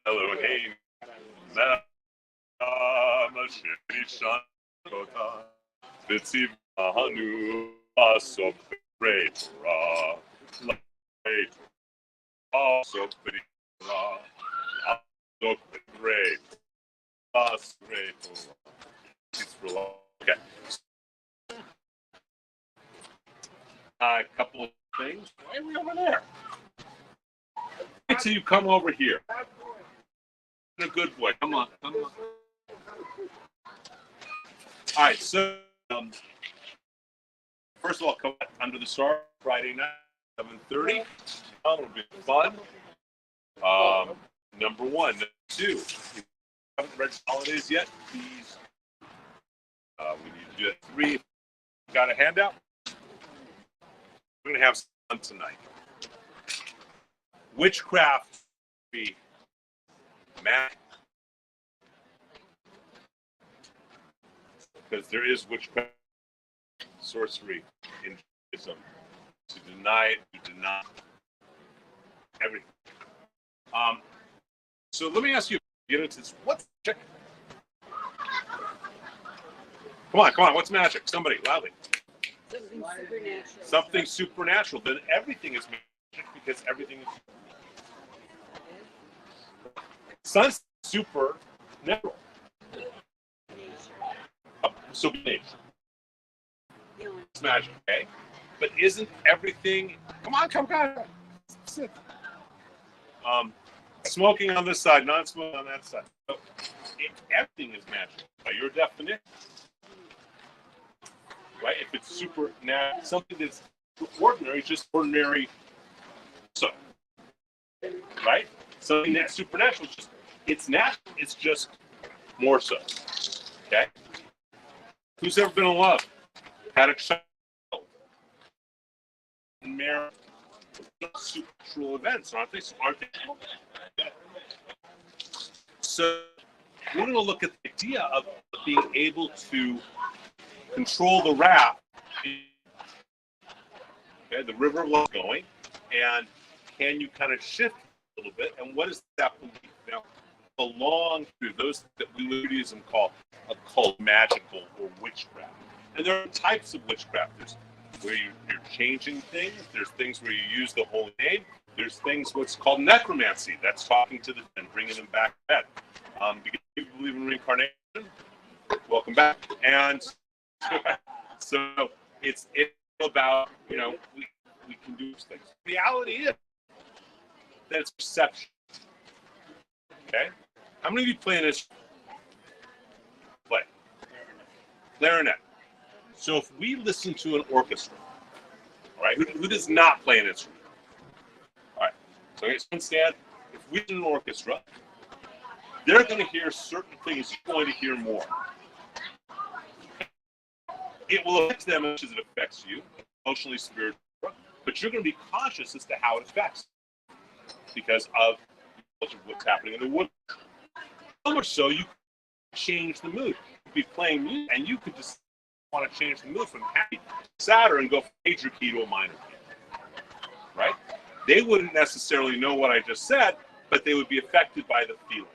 Elohim, Hanu also great Ra, great also great Ra, also great us great. Okay. A couple of things. Why are we over there? Wait till you come over here. You're a good boy. Come on, come on. All right, so first of all, come under the star Friday night, 7:30. It'll be fun. Number one. Number two, if you haven't read holidays yet, please. We need to do it. Three. Got a handout? We're going to have some fun tonight. Witchcraft, magic. Because there is witchcraft, sorcery in Judaism. To deny it, to deny everything. So let me ask you, get into this. What's magic? Come on, what's magic? Somebody, loudly. Something supernatural. Something supernatural. Then everything is magic because everything is Sun's supernatural. So nature. It's magic, okay? But isn't everything? Come on. Sit. Smoking on this side, non-smoking on that side. So everything is magic by your definition, right? If it's supernatural, something that's ordinary, just ordinary. So, right? Something that's supernatural, it's natural. It's just more so. Okay. Who's ever been in love? Had a child? Marriage? Supernatural events, aren't they? So we're going to look at the idea of being able to control the raft, okay, the river of life going, and can you kind of shift a little bit? And what does that belief now belong to? Those that we in Judaism call magical or witchcraft. And there are types of witchcraft. There's where you're changing things. There's things where you use the holy name. There's things what's called necromancy. That's talking to the dead and bringing them back to bed. Because people believe in reincarnation. Welcome back. And so it's about, we can do these things. The reality is that it's perception. Okay? How many of you play this? Play. Clarinet. So if we listen to an orchestra, all right, who does not play an instrument? All right, so someone stand. If we do an orchestra, they're going to hear certain things. You're going to hear more. It will affect them as it affects you, emotionally, spiritually, but you're going to be cautious as to how it affects because of what's happening in the wood. So much so, you can change the mood. You could be playing music, and you could just want to change the mood from happy to sadder and go from major key to a minor key, right? They wouldn't necessarily know what I just said, but they would be affected by the feeling.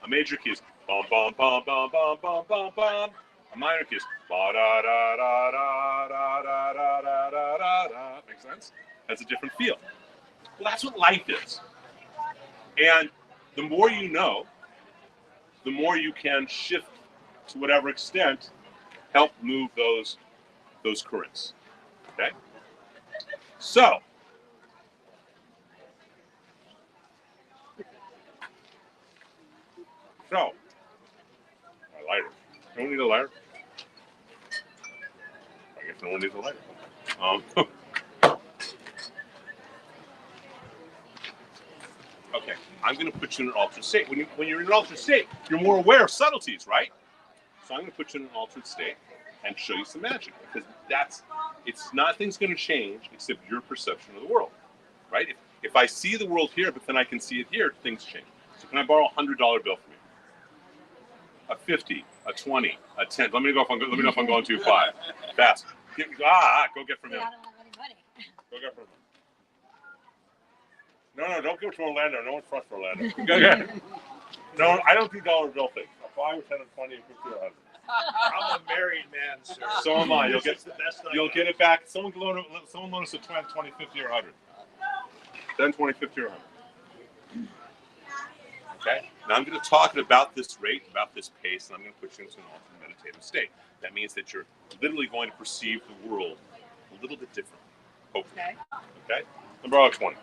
A major key is bum bum bum bum bum bum bum bum. A minor key is ba da da da da da da da da da da. Makes sense? That's a different feel. Well, that's what life is. And the more you know, the more you can shift to whatever extent help move those currents. Okay? So my lighter. No one need a lighter? I guess no one needs a lighter. Okay, I'm going to put you in an altered state. When you're in an altered state, you're more aware of subtleties, right? So I'm going to put you in an altered state and show you some magic because nothing's going to change except your perception of the world, right? If I see the world here, but then I can see it here, things change. So can I borrow a $100 bill from you? A 50, a 20, a 10. Let me know if I'm going too far. Fast. Go get from him. I don't have any money. Go get from him. No, don't give it to Orlando. No one trusts Orlando. Okay. No, I don't do dollar bill things. 5 or 10 or 20 or 50 or 100. I'm a married man, sir. So am I. You'll You'll get it back. Someone loan us a 10, 20, 50 or 100. 10, 20, 50 or 100. Okay? Now I'm going to talk about this rate, about this pace, and I'm going to put you into an altered meditative state. That means that you're literally going to perceive the world a little bit differently. Hopefully. Okay? Number 20.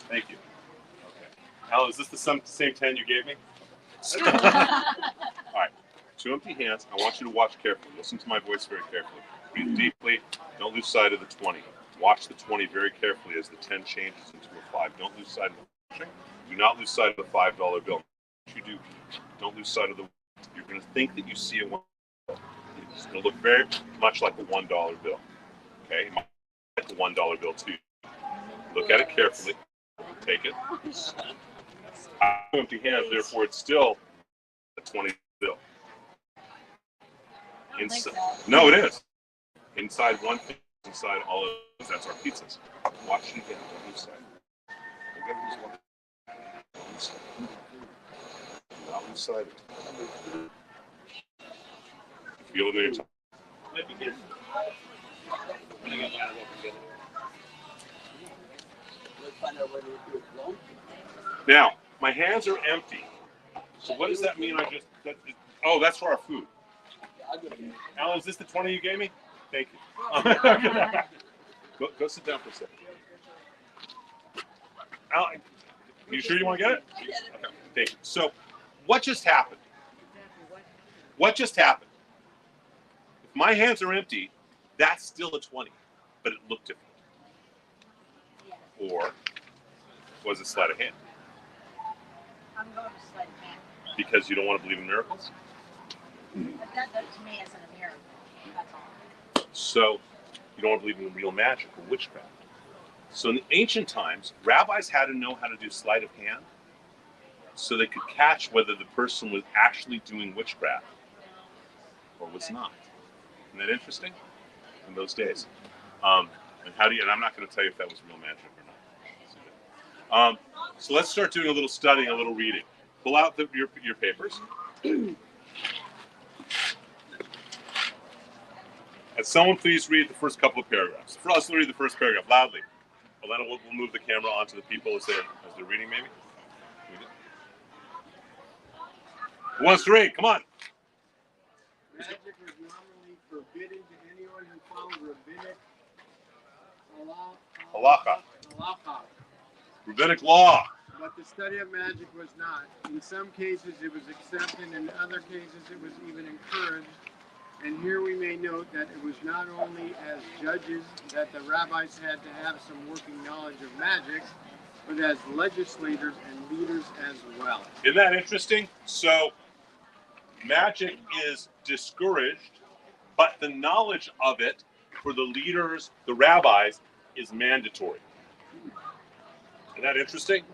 Thank you. Okay. Alan, is this the same 10 you gave me? All right. 2 empty hands. I want you to watch carefully. Listen to my voice very carefully. Breathe deeply. Don't lose sight of the 20. Watch the 20 very carefully as the 10 changes into a 5. Don't lose sight of the Do not lose sight of the $5 bill. What you do, don't lose sight of the. You're going to think that you see a $1 bill. It's going to look very much like a $1 bill. Okay? It might look like a $1 bill too. Look at it carefully. Take it. Empty hands, therefore it's still a 20 bill. No, it is. Inside one thing, inside all of those, that's our pizzas. Watch it again. Don't lose sight. Not lose sight. Feel it in your tongue. Now, my hands are empty. So what does that mean? That's for our food. Alan, is this the 20 you gave me? Thank you. Go sit down for a second. Alan, you sure you want to get it? Okay, thank you. So, what just happened? What just happened? If my hands are empty, that's still a 20, but it looked different. Or was it sleight of hand? I'm going to sleight of hand. Because you don't want to believe in miracles? But that to me isn't a miracle. That's all. So you don't want to believe in real magic or witchcraft. So in the ancient times, rabbis had to know how to do sleight of hand so they could catch whether the person was actually doing witchcraft or was not. Isn't that interesting? In those days. And I'm not going to tell you if that was real magic or not. So let's start doing a little studying, a little reading. Pull out your papers. And someone please read the first couple of paragraphs. Let's read the first paragraph loudly. Elena, we'll move the camera onto the people as they're reading, maybe. Read it. Who wants to read? Come on. Magic was normally forbidden to anyone who followed rabbinic halacha. Rabbinic law. But the study of magic was not. In some cases it was accepted, in other cases it was even encouraged. And here we may note that it was not only as judges that the rabbis had to have some working knowledge of magic, but as legislators and leaders as well. Isn't that interesting? So magic is discouraged, but the knowledge of it for the leaders, the rabbis, is mandatory. Isn't that interesting?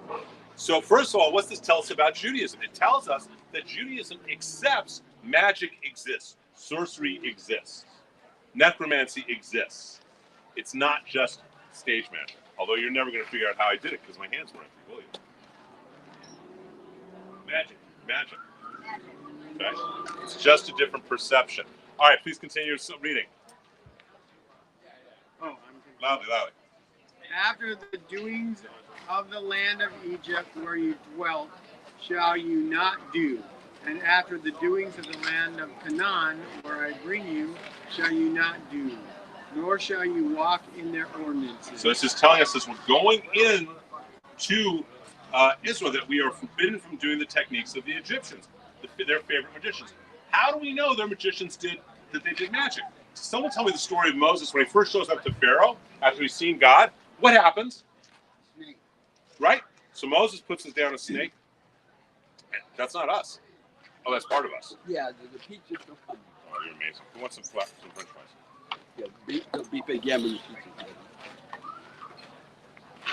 So first of all, what's this tell us about Judaism? It tells us that Judaism accepts magic exists. Sorcery exists. Necromancy exists. It's not just stage magic. Although you're never going to figure out how I did it because my hands were empty, will you? Magic. Okay? It's just a different perception. All right, please continue reading. Loudly. After the doings of the land of Egypt where you dwelt, shall you not do. And after the doings of the land of Canaan, where I bring you, shall you not do, nor shall you walk in their ordinances. So this is telling us as we're going in to Israel that we are forbidden from doing the techniques of the Egyptians, their favorite magicians. How do we know their magicians that they did magic? Someone tell me the story of Moses when he first shows up to Pharaoh after he's seen God. What happens? Snake. Right? So Moses puts us down a snake. That's not us. Oh, that's part of us. Yeah, the peaches don't come. Oh, you're amazing. Who wants some french fries? Yeah, the beef again with the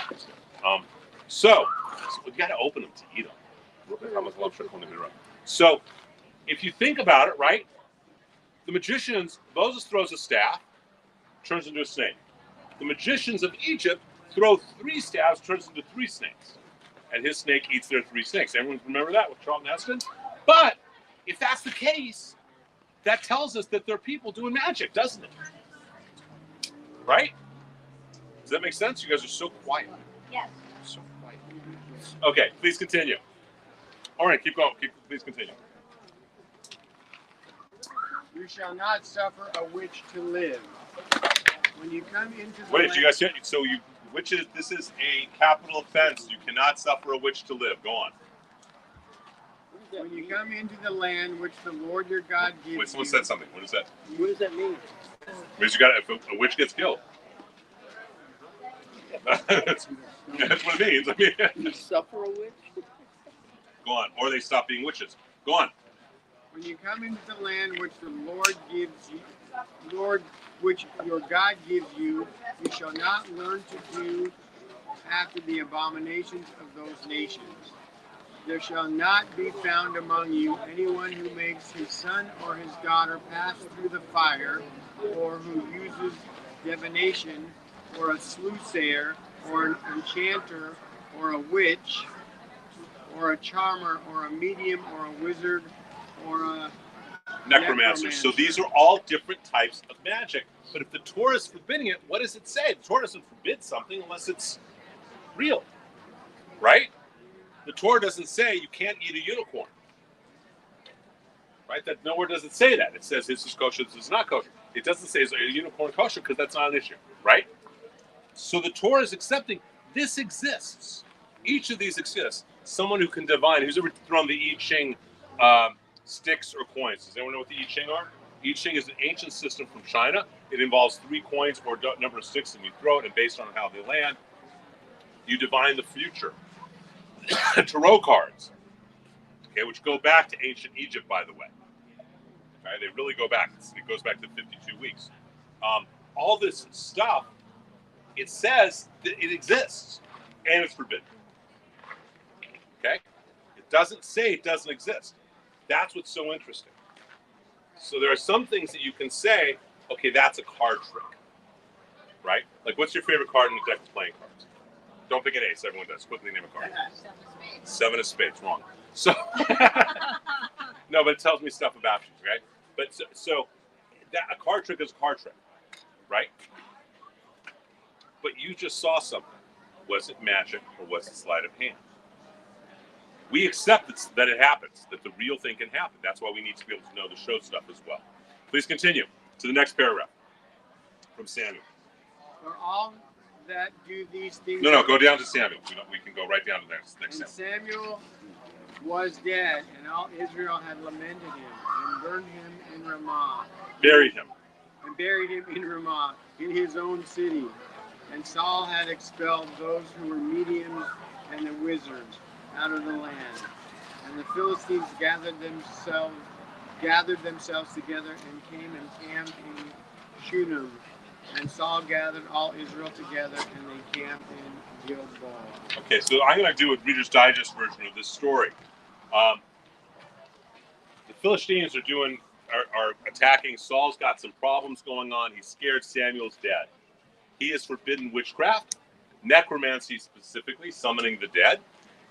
peaches. So we got to open them to eat them. So if you think about it, right? The magicians, Moses throws a staff, turns into a snake. The magicians of Egypt throw 3 stabs, turns into 3 snakes. And his snake eats their 3 snakes. Everyone remember that with Charlton Heston? But if that's the case, that tells us that there are people doing magic, doesn't it? Right? Does that make sense? You guys are so quiet. Yes. So quiet. Okay, please continue. All right, keep going. Please continue. You shall not suffer a witch to live. When you come into the Wait, land, you guys hear? So this is a capital offense. You cannot suffer a witch to live. Go on. when you come into the land which the Lord your God gives Wait, someone you, said something. What is that? What does that mean? Means you got if a witch gets killed. that's what it means. I mean, You suffer a witch? go on. Or they stop being witches. Go on. when you come into the land which the Lord gives you, which your God gives you, you shall not learn to do after the abominations of those nations. There shall not be found among you anyone who makes his son or his daughter pass through the fire, or who uses divination, or a soothsayer, or an enchanter, or a witch, or a charmer, or a medium, or a wizard, or a Necromancers. So these are all different types of magic. But if the Torah is forbidding it, what does it say? The Torah doesn't forbid something unless it's real, right? The Torah doesn't say you can't eat a unicorn, right? That nowhere does it say that. It says this is kosher, this is not kosher. It doesn't say is a unicorn kosher because that's not an issue, right? So the Torah is accepting this exists. Each of these exists. Someone who can divine, who's ever thrown the I Ching sticks or coins? Does anyone know what the I Ching are? I Ching is an ancient system from China. It involves 3 coins or number of sticks, and you throw it, and based on how they land, you divine the future. Tarot cards, okay, which go back to ancient Egypt, by the way. Okay, they really go back. It goes back to 52 weeks. All this stuff, it says that it exists, and it's forbidden. Okay? It doesn't say it doesn't exist. That's what's so interesting. So there are some things that you can say, okay, that's a card trick, right? Like, what's your favorite card in the deck of playing cards? Don't pick an ace. Everyone does. Quickly name a card. 7 of spades. Wrong. So no, but it tells me stuff about you, right? But so that a card trick is a card trick, right? But you just saw something. Was it magic or was it sleight of hand? We accept that it happens, that the real thing can happen. That's why we need to be able to know the show stuff as well. Please continue to the next paragraph from Samuel. For all that do these things. No, go down to Samuel. We can go right down to the next And Samuel. Samuel was dead, and all Israel had lamented him, and burned him in Ramah. Buried him. And buried him in Ramah, in his own city. And Saul had expelled those who were mediums and the wizards out of the land. And the Philistines gathered themselves together and came and camped in Shunem. And Saul gathered all Israel together, and they camped in Gilboa. Okay, so I'm going to do a Reader's Digest version of this story. The Philistines are attacking. Saul's got some problems going on. He's scared Samuel's dead. He has forbidden witchcraft, necromancy specifically, summoning the dead.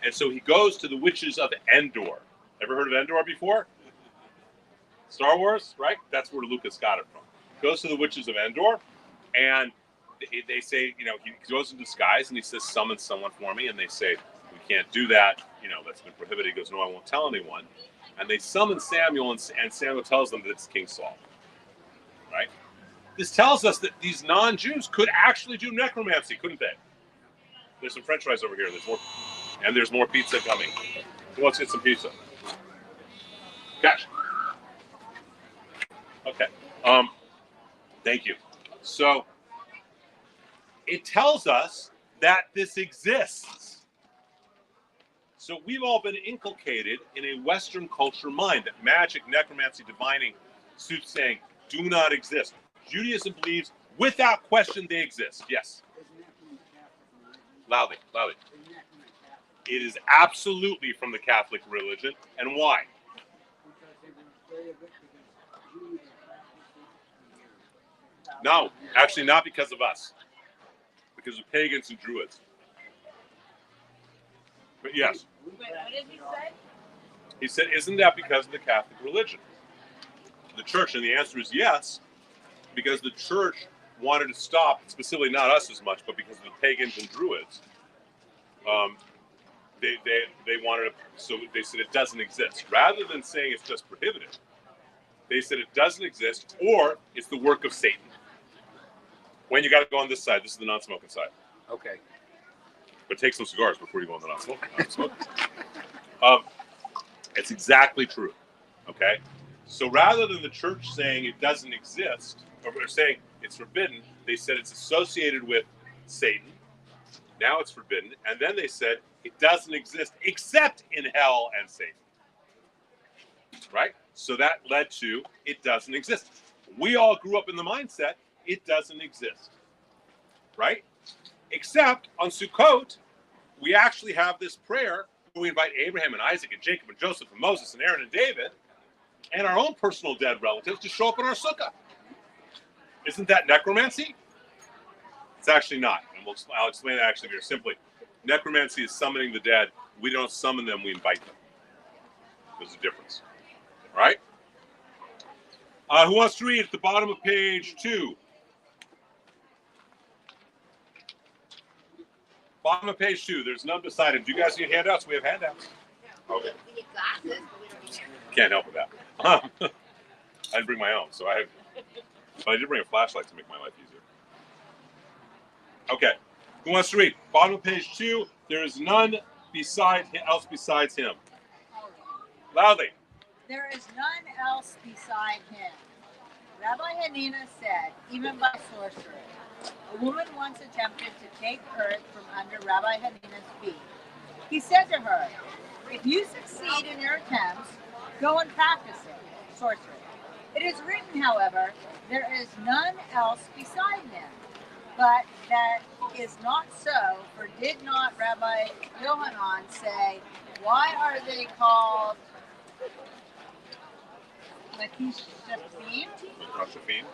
And so he goes to the witches of Endor. Ever heard of Endor before? Star Wars, right? That's where Lucas got it from. Goes to the witches of Endor, and they say, he goes in disguise and he says, summon someone for me. And they say, we can't do that. That's been prohibited. He goes, no, I won't tell anyone. And they summon Samuel, and Samuel tells them that it's King Saul, right? This tells us that these non-Jews could actually do necromancy, couldn't they? There's some French fries over here. There's more pizza coming. Who wants to get some pizza? Cash. Okay. Thank you. So it tells us that this exists. So we've all been inculcated in a Western culture mind that magic, necromancy, divining, soothsaying do not exist. Judaism believes, without question, they exist. Yes. Loudly. It is absolutely from the Catholic religion. And why? No, actually not because of us. because of pagans and druids. But yes, Wait, what did he say? he said, isn't that because of the Catholic religion? The church, and the answer is yes, because the church wanted to stop, specifically not us as much, but because of the pagans and druids. They wanted to, so they said it doesn't exist. Rather than saying it's just prohibited, they said it doesn't exist, or it's the work of Satan. When you got to go on this side, this is the non-smoking side. Okay. But take some cigars before you go on the non-smoking. It's exactly true. Okay? So rather than the church saying it doesn't exist, or saying it's forbidden, they said it's associated with Satan. Now it's forbidden. And then they said it doesn't exist except in hell and Satan. Right? So that led to it doesn't exist. We all grew up in the mindset it doesn't exist. Right? Except on Sukkot, we actually have this prayer where we invite Abraham and Isaac and Jacob and Joseph and Moses and Aaron and David and our own personal dead relatives to show up in our sukkah. Isn't that necromancy? It's actually not. And I'll explain that actually very simply. Necromancy is summoning the dead. We don't summon them, we invite them. There's a difference. All right? Who wants to read at the bottom of page 2? Bottom of page 2. There's none beside him. Do you guys need handouts? We have handouts. Okay. We need glasses, but we don't need Can't help with that. I didn't bring my own, so I did bring a flashlight to make my life easier. Okay. Who wants to read? Bottom of page 2. There is none else besides him. Loudly. There is none else beside him. Rabbi Hanina said, even by sorcery, a woman once attempted to take earth from under Rabbi Hanina's feet. He said to her, if you succeed in your attempts, go and practice it, sorcery. It is written, however, there is none else beside him. But that is not so, for did not Rabbi Yohanan say, why are they called Kashafim?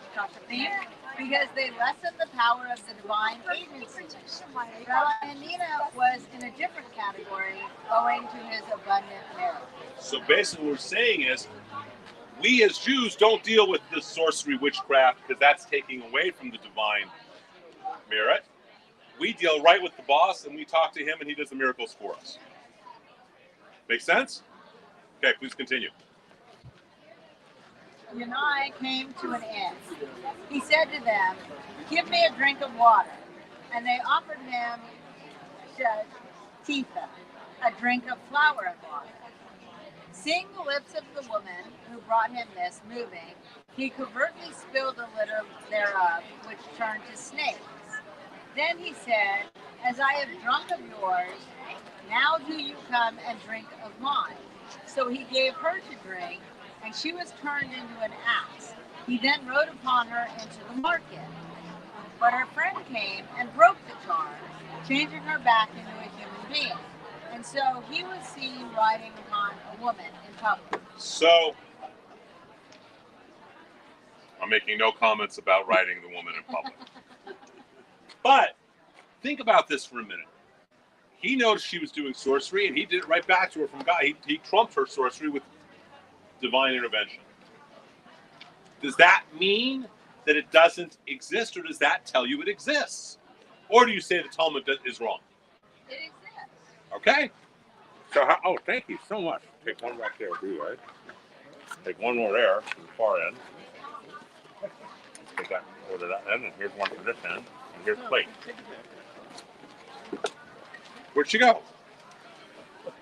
Because they lessen the power of the divine agency. Rabbi Hanina was in a different category owing to his abundant merit. So basically what we're saying is, we as Jews don't deal with this sorcery, witchcraft, because that's taking away from the divine merit. We deal right with the boss, and we talk to him, and he does the miracles for us. Make sense? Okay, please continue. Yanai came to an end. He said to them, give me a drink of water. And they offered him tifa, a drink of flour and water. Seeing the lips of the woman who brought him this moving, he covertly spilled a little thereof, which turned to snakes. Then he said, as I have drunk of yours, now do you come and drink of mine. So he gave her to drink, and she was turned into an ass. He then rode upon her into the market. But her friend came and broke the charm, changing her back into a human being. And so he was seen riding upon a woman in public. So, I'm making no comments about riding the woman in public. But, think about this for a minute. He noticed she was doing sorcery, and he did it right back to her from God. He trumped her sorcery with divine intervention. Does that mean that it doesn't exist, or does that tell you it exists? Or do you say the Talmud is wrong? It exists. Okay. So, thank you so much. Take one back there, too, right? Take one more there to the far end. Take that over to that end, and here's one for this end, and here's the plate. Where'd she go?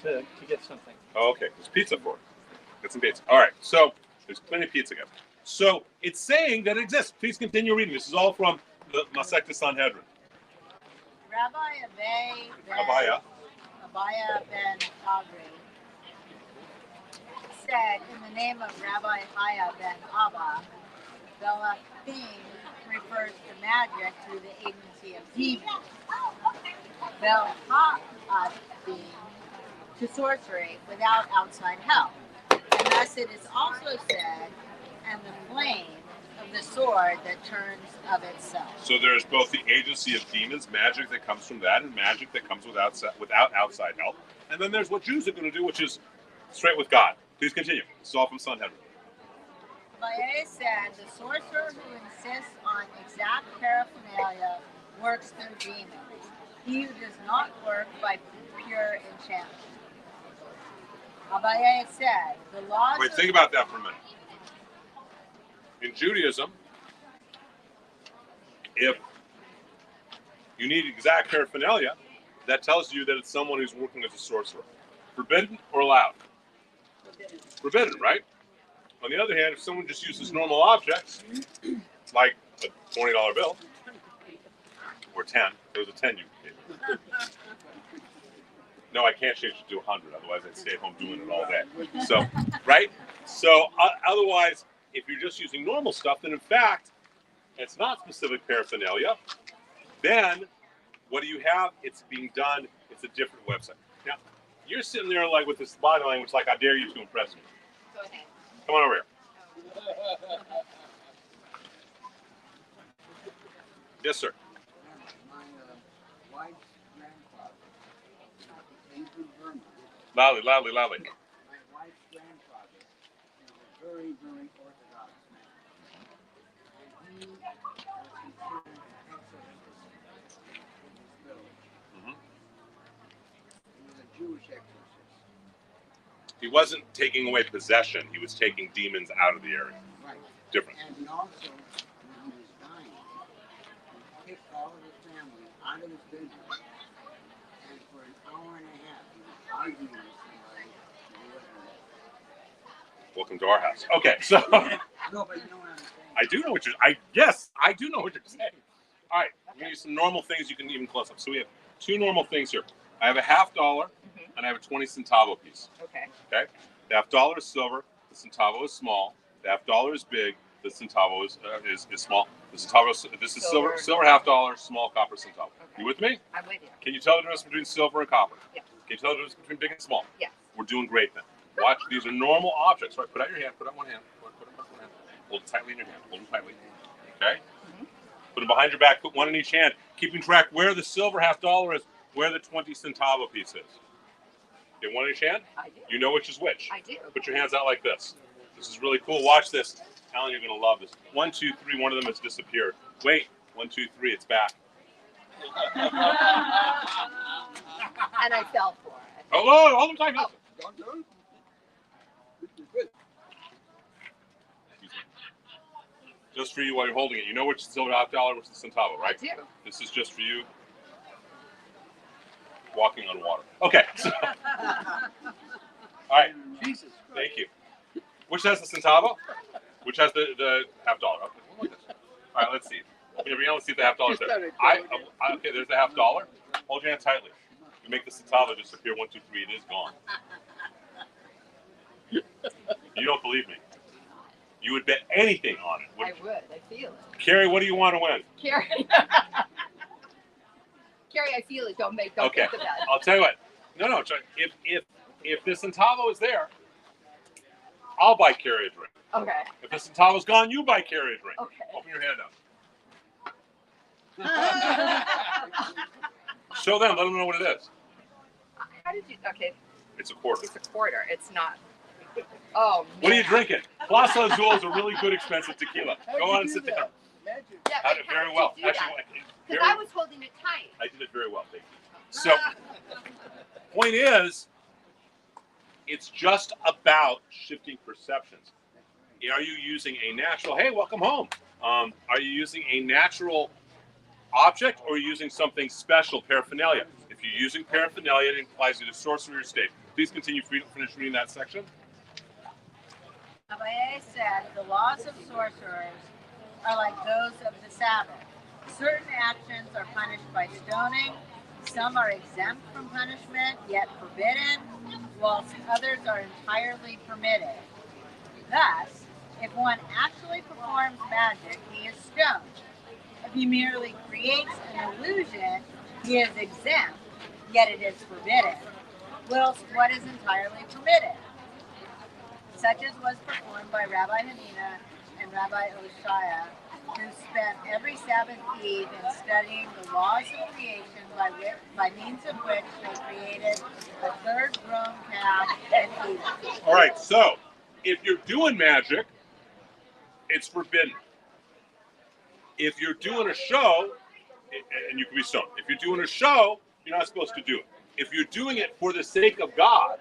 To get something. Oh, okay. There's pizza for her. Get some pizza. All right. So there's plenty of pizza again. So it's saying that it exists. Please continue reading. This is all from the Masechta Sanhedrin. Rabbi Abaya ben Agri said, in the name of Rabbi Haya ben Abba, Belafim refers to magic through the agency of demons. Belha'adim to sorcery without outside help. And thus it is also said, and the flame of the sword that turns of itself. So there's both the agency of demons, magic that comes from that, and magic that comes without outside help. And then there's what Jews are going to do, which is straight with God. Please continue. This is all from Sanhedrin. Baye said, the sorcerer who insists on exact paraphernalia works through demons. He who does not work by pure enchantment. Abaye said, the laws Wait, of... think about that for a minute. In Judaism, if you need exact paraphernalia, that tells you that it's someone who's working as a sorcerer. Forbidden or allowed? Forbidden, right? On the other hand, if someone just uses normal objects, like a $20 bill, or 10, there was a 10 you gave me. No, I can't change it to 100, otherwise I'd stay at home doing it all day. So, right? So, otherwise, if you're just using normal stuff, then in fact, it's not specific paraphernalia. Then, what do you have? It's being done, it's a different website. Now, you're sitting there like with this body language like, I dare you to impress me. Go ahead. Come on over here. Yes, sir. My wife's grandfather came from Burma. Loudly. My wife's grandfather is a very, very orthodox man. And he was considered an excellent Mm-hmm. He was a Jewish exorcist. He wasn't taking away possession. He was taking demons out of the area. Right. Different. And he also, when he was dying, he kicked all of his family out of his business. And for an hour and a half, he was arguing with somebody. And he wasn't there. Welcome to our house. Okay, so No, but you know what I'm saying. I do know what you're. I do know what you're saying. All right, I'm gonna use some normal things you can even close up. So we have two normal things here. I have a $50 and I have a 20 centavo piece. Okay. Okay, the $50 is silver. The centavo is small. The $50 is big. The centavo is small. The centavo. This is silver $50, small copper centavo. Okay. You with me? I'm with you. Can you tell the difference between silver and copper? Yeah. Can you tell the difference between big and small? Yes. We're doing great then. Watch, these are normal objects. Right, put out your hand. Put out one hand. Put it out one hand. Hold it tightly in your hand. Hold it tightly. Okay. Put them behind your back. Put one in each hand, keeping track where the silver $50 is, where the 20 centavo piece is. Okay, one in each hand. I do. You know which is which. I do. Put your hands out like this. This is really cool. Watch this. Alan, you're gonna love this. 1, 2, 3. One of them has disappeared. Wait. 1, 2, 3. It's back. And I fell for it. Oh, hold them tight. Don't do it. This is good. Just for you while you're holding it. You know which silver $50, which is the centavo, right? I do. This is just for you. Walking on water. Okay. So, all right. Jesus Christ. Thank you. Which has the centavo? Which has the $50? Okay. All right. Let's see. Let's see if the $50 there. Okay. There's the $50. Hold your hand tightly. You make the centavo disappear. 1, 2, 3. It is gone. You don't believe me. You would bet anything on it. I would. I feel it. Carrie, what do you want to win? Carrie. Carrie, I feel it. Don't Okay. think of that. I'll tell you what. No. If the centavo is there, I'll buy Carrie a drink. Okay. If the centavo's gone, you buy Carrie a drink. Okay. Open your hand up. Show them. Let them know what it is. How did you? Okay, It's a quarter. it's a quarter. It's not. Oh. What are you man. drinking? Plaza Azul is a really good expensive tequila. Go on and sit down. Magic. Yeah, I but did it how very did well. you do Actually, that? very, Because I was holding it tight. I did it very well. Thank you. So, point is, it's just about shifting perceptions. Are you using a natural? Hey, welcome home. Are you using a natural object, or are you using something special, paraphernalia? If you're using paraphernalia, it implies either sorcery or state. Please continue. Finish reading that section. Abaye said the laws of sorcerers are like those of the Sabbath. Certain actions are punished by stoning. Some are exempt from punishment, yet forbidden, whilst others are entirely permitted. Thus, if one actually performs magic, he is stoned. If he merely creates an illusion, he is exempt, yet it is forbidden, whilst what is entirely permitted, such as was performed by Rabbi Hanina and Rabbi Oshaya, who spent every Sabbath Eve in studying the laws of creation by means of which they created a third grown calf and Eve. All right, so if you're doing magic, it's forbidden. If you're doing a show, and you can be stoned. If you're doing a show, you're not supposed to do it. If you're doing it for the sake of God,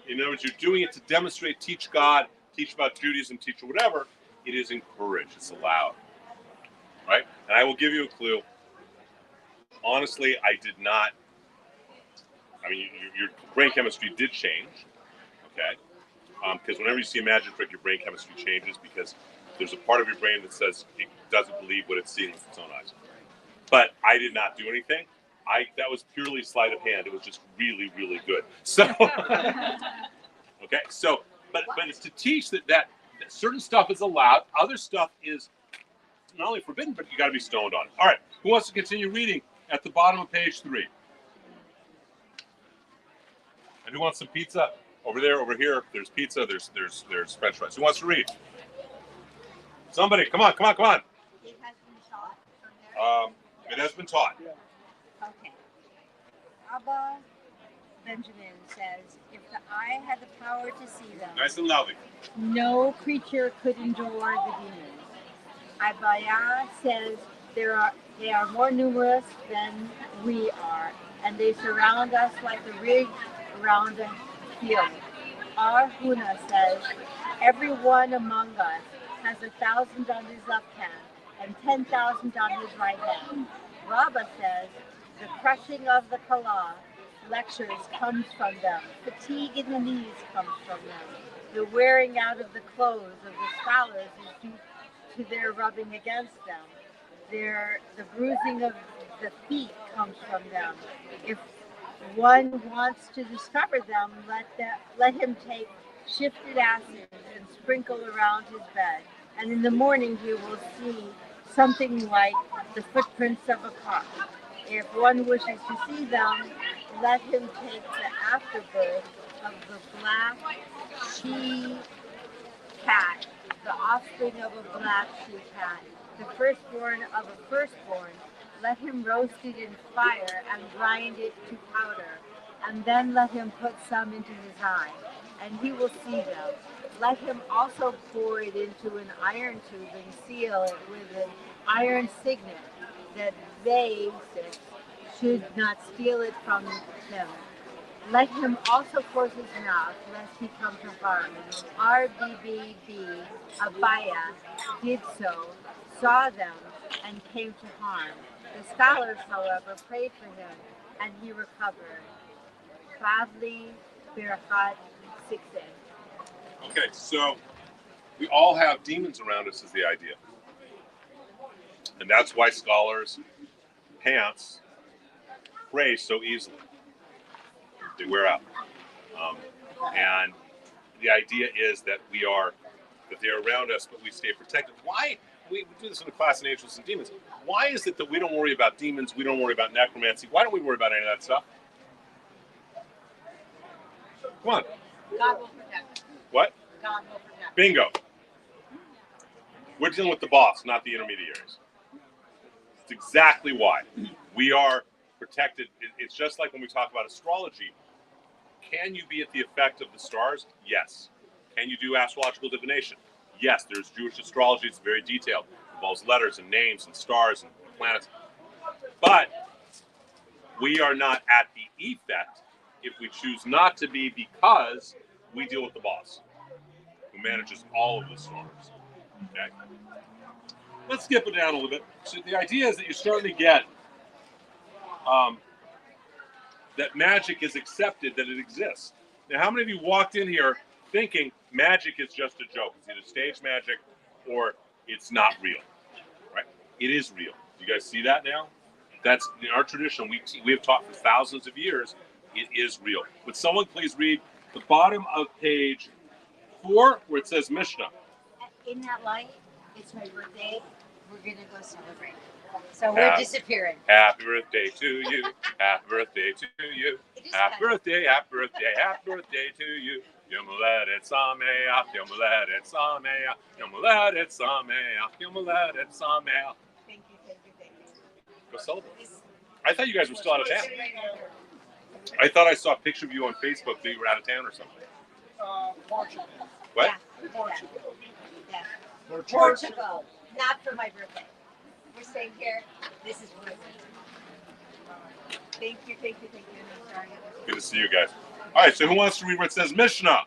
in other words, you're doing it to demonstrate, teach God, teach about Judaism, teach or whatever, it is encouraged. It's allowed. Right? And I will give you a clue. Honestly, I did not. I mean, your brain chemistry did change. Okay? Because whenever you see a magic trick, your brain chemistry changes because there's a part of your brain that says it doesn't believe what it's seeing with its own eyes. But I did not do anything. That was purely sleight of hand. It was just really, really good. So, okay. So, but it's to teach that certain stuff is allowed. Other stuff is not only forbidden, but you got to be stoned on it. All right. Who wants to continue reading at the bottom of page 3? And who wants some pizza? Over there, over here. There's pizza. There's French fries. Who wants to read? Somebody, come on. It has been taught from there? It has been taught. Okay. Abba Benjamin says, if the eye had the power to see them, Nice and loudly. no creature could endure the demons. Abaya says they are more numerous than we are, and they surround us like the rig around a field. Arhuna says, everyone among us has 1,000 on his left hand and 10,000 on his right hand. Rabbah says, the crushing of the Kala lectures comes from them. Fatigue in the knees comes from them. The wearing out of the clothes of the scholars is due to their rubbing against them. The bruising of the feet comes from them. If one wants to discover them, let him take shifted acid and sprinkle around his bed. And in the morning he will see something like the footprints of a car. If one wishes to see them, let him take the afterbirth of the black she-cat, the offspring of a black she-cat, the firstborn of a firstborn. Let him roast it in fire and grind it to powder, and then let him put some into his eye, and he will see them. Let him also pour it into an iron tube and seal it with an iron signet, that they should not steal it from him. Let him also close his mouth, lest he come to harm. RBBB Abaya did so, saw them, and came to harm. The scholars, however, prayed for him, and he recovered. Bavli Birchat 6a. Okay, so we all have demons around us is the idea. And that's why scholars' pants fray so easily. They wear out. And the idea is that they're around us, but we stay protected. Why? We do this in a class in Angels and Demons. Why is it that we don't worry about demons, we don't worry about necromancy? Why don't we worry about any of that stuff? Come on. God will protect us. What? God will protect us. Bingo. We're dealing with the boss, not the intermediaries. It's exactly why. We are protected. It's just like when we talk about astrology. Can you be at the effect of the stars? Yes. Can you do astrological divination? Yes. There's Jewish astrology. It's very detailed. It involves letters and names and stars and planets. But we are not at the effect if we choose not to be, because we deal with the boss who manages all of the stars. Okay? Let's skip it down a little bit. So the idea is that you're starting to get that magic is accepted, that it exists. Now, how many of you walked in here thinking magic is just a joke? It's either stage magic or it's not real, right? It is real. You guys see that now? That's in our tradition. We have taught for thousands of years. It is real. Would someone please read the bottom of page 4 where it says Mishnah? In that light, it's my birthday. We're going to go celebrate. So we're disappearing. Happy birthday to you. Happy birthday to you. Happy birthday, happy birthday, happy birthday to you. Yom Haledet Sameach, Yom Haledet Sameach, Yom Haledet Sameach, Yom Haledet Sameach. Thank you. Go celebrate. I thought you guys were still out of town. I thought I saw a picture of you on Facebook that you were out of town or something. Portugal. What? Yeah. Portugal. Yeah. Portugal. Portugal. Not for my birthday. We're staying here. This is for me. Thank you. I'm sorry. Good to see you guys. All right, so who wants to read where it says Mishnah?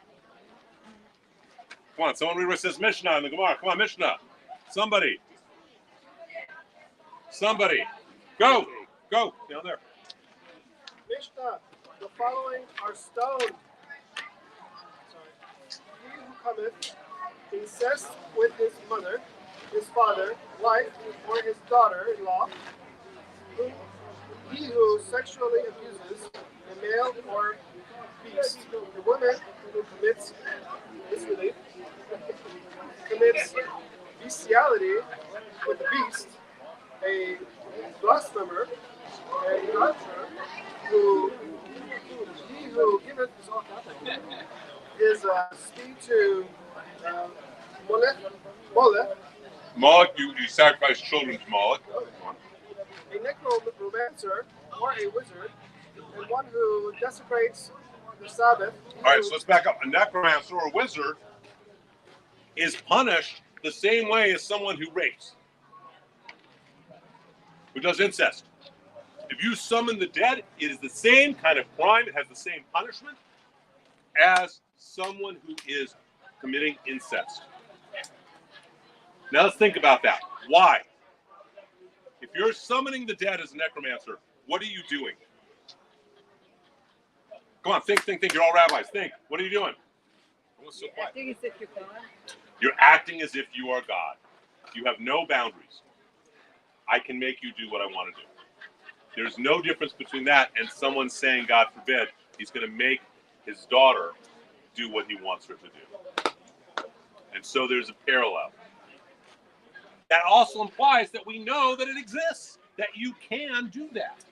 Come on, someone read where it says Mishnah in the Gemara. Come on, Mishnah. Somebody. Go. Down there. Mishnah, the following are stoned. He who cometh incest with his mother, his father, wife, or his daughter-in-law, he who sexually abuses a male or beast, the woman who commits bestiality with the beast, a blasphemer, a adulterer, he who giveth his speed to Molech, Moloch, you sacrifice children to Moloch. a necromancer or a wizard, and one who desecrates the Sabbath. All right, so let's back up. A necromancer or a wizard is punished the same way as someone who rapes, who does incest. If you summon the dead, it is the same kind of crime. It has the same punishment as someone who is committing incest. Now let's think about that. Why? If you're summoning the dead as a necromancer, what are you doing? Come on, think. You're all rabbis. Think. What are you doing? So Acting as if you're God. you're acting as if you are God. You have no boundaries. I can make you do what I want to do. There's no difference between that and someone saying, God forbid, he's going to make his daughter do what he wants her to do. And so there's a parallel. That also implies that we know that it exists, that you can do that.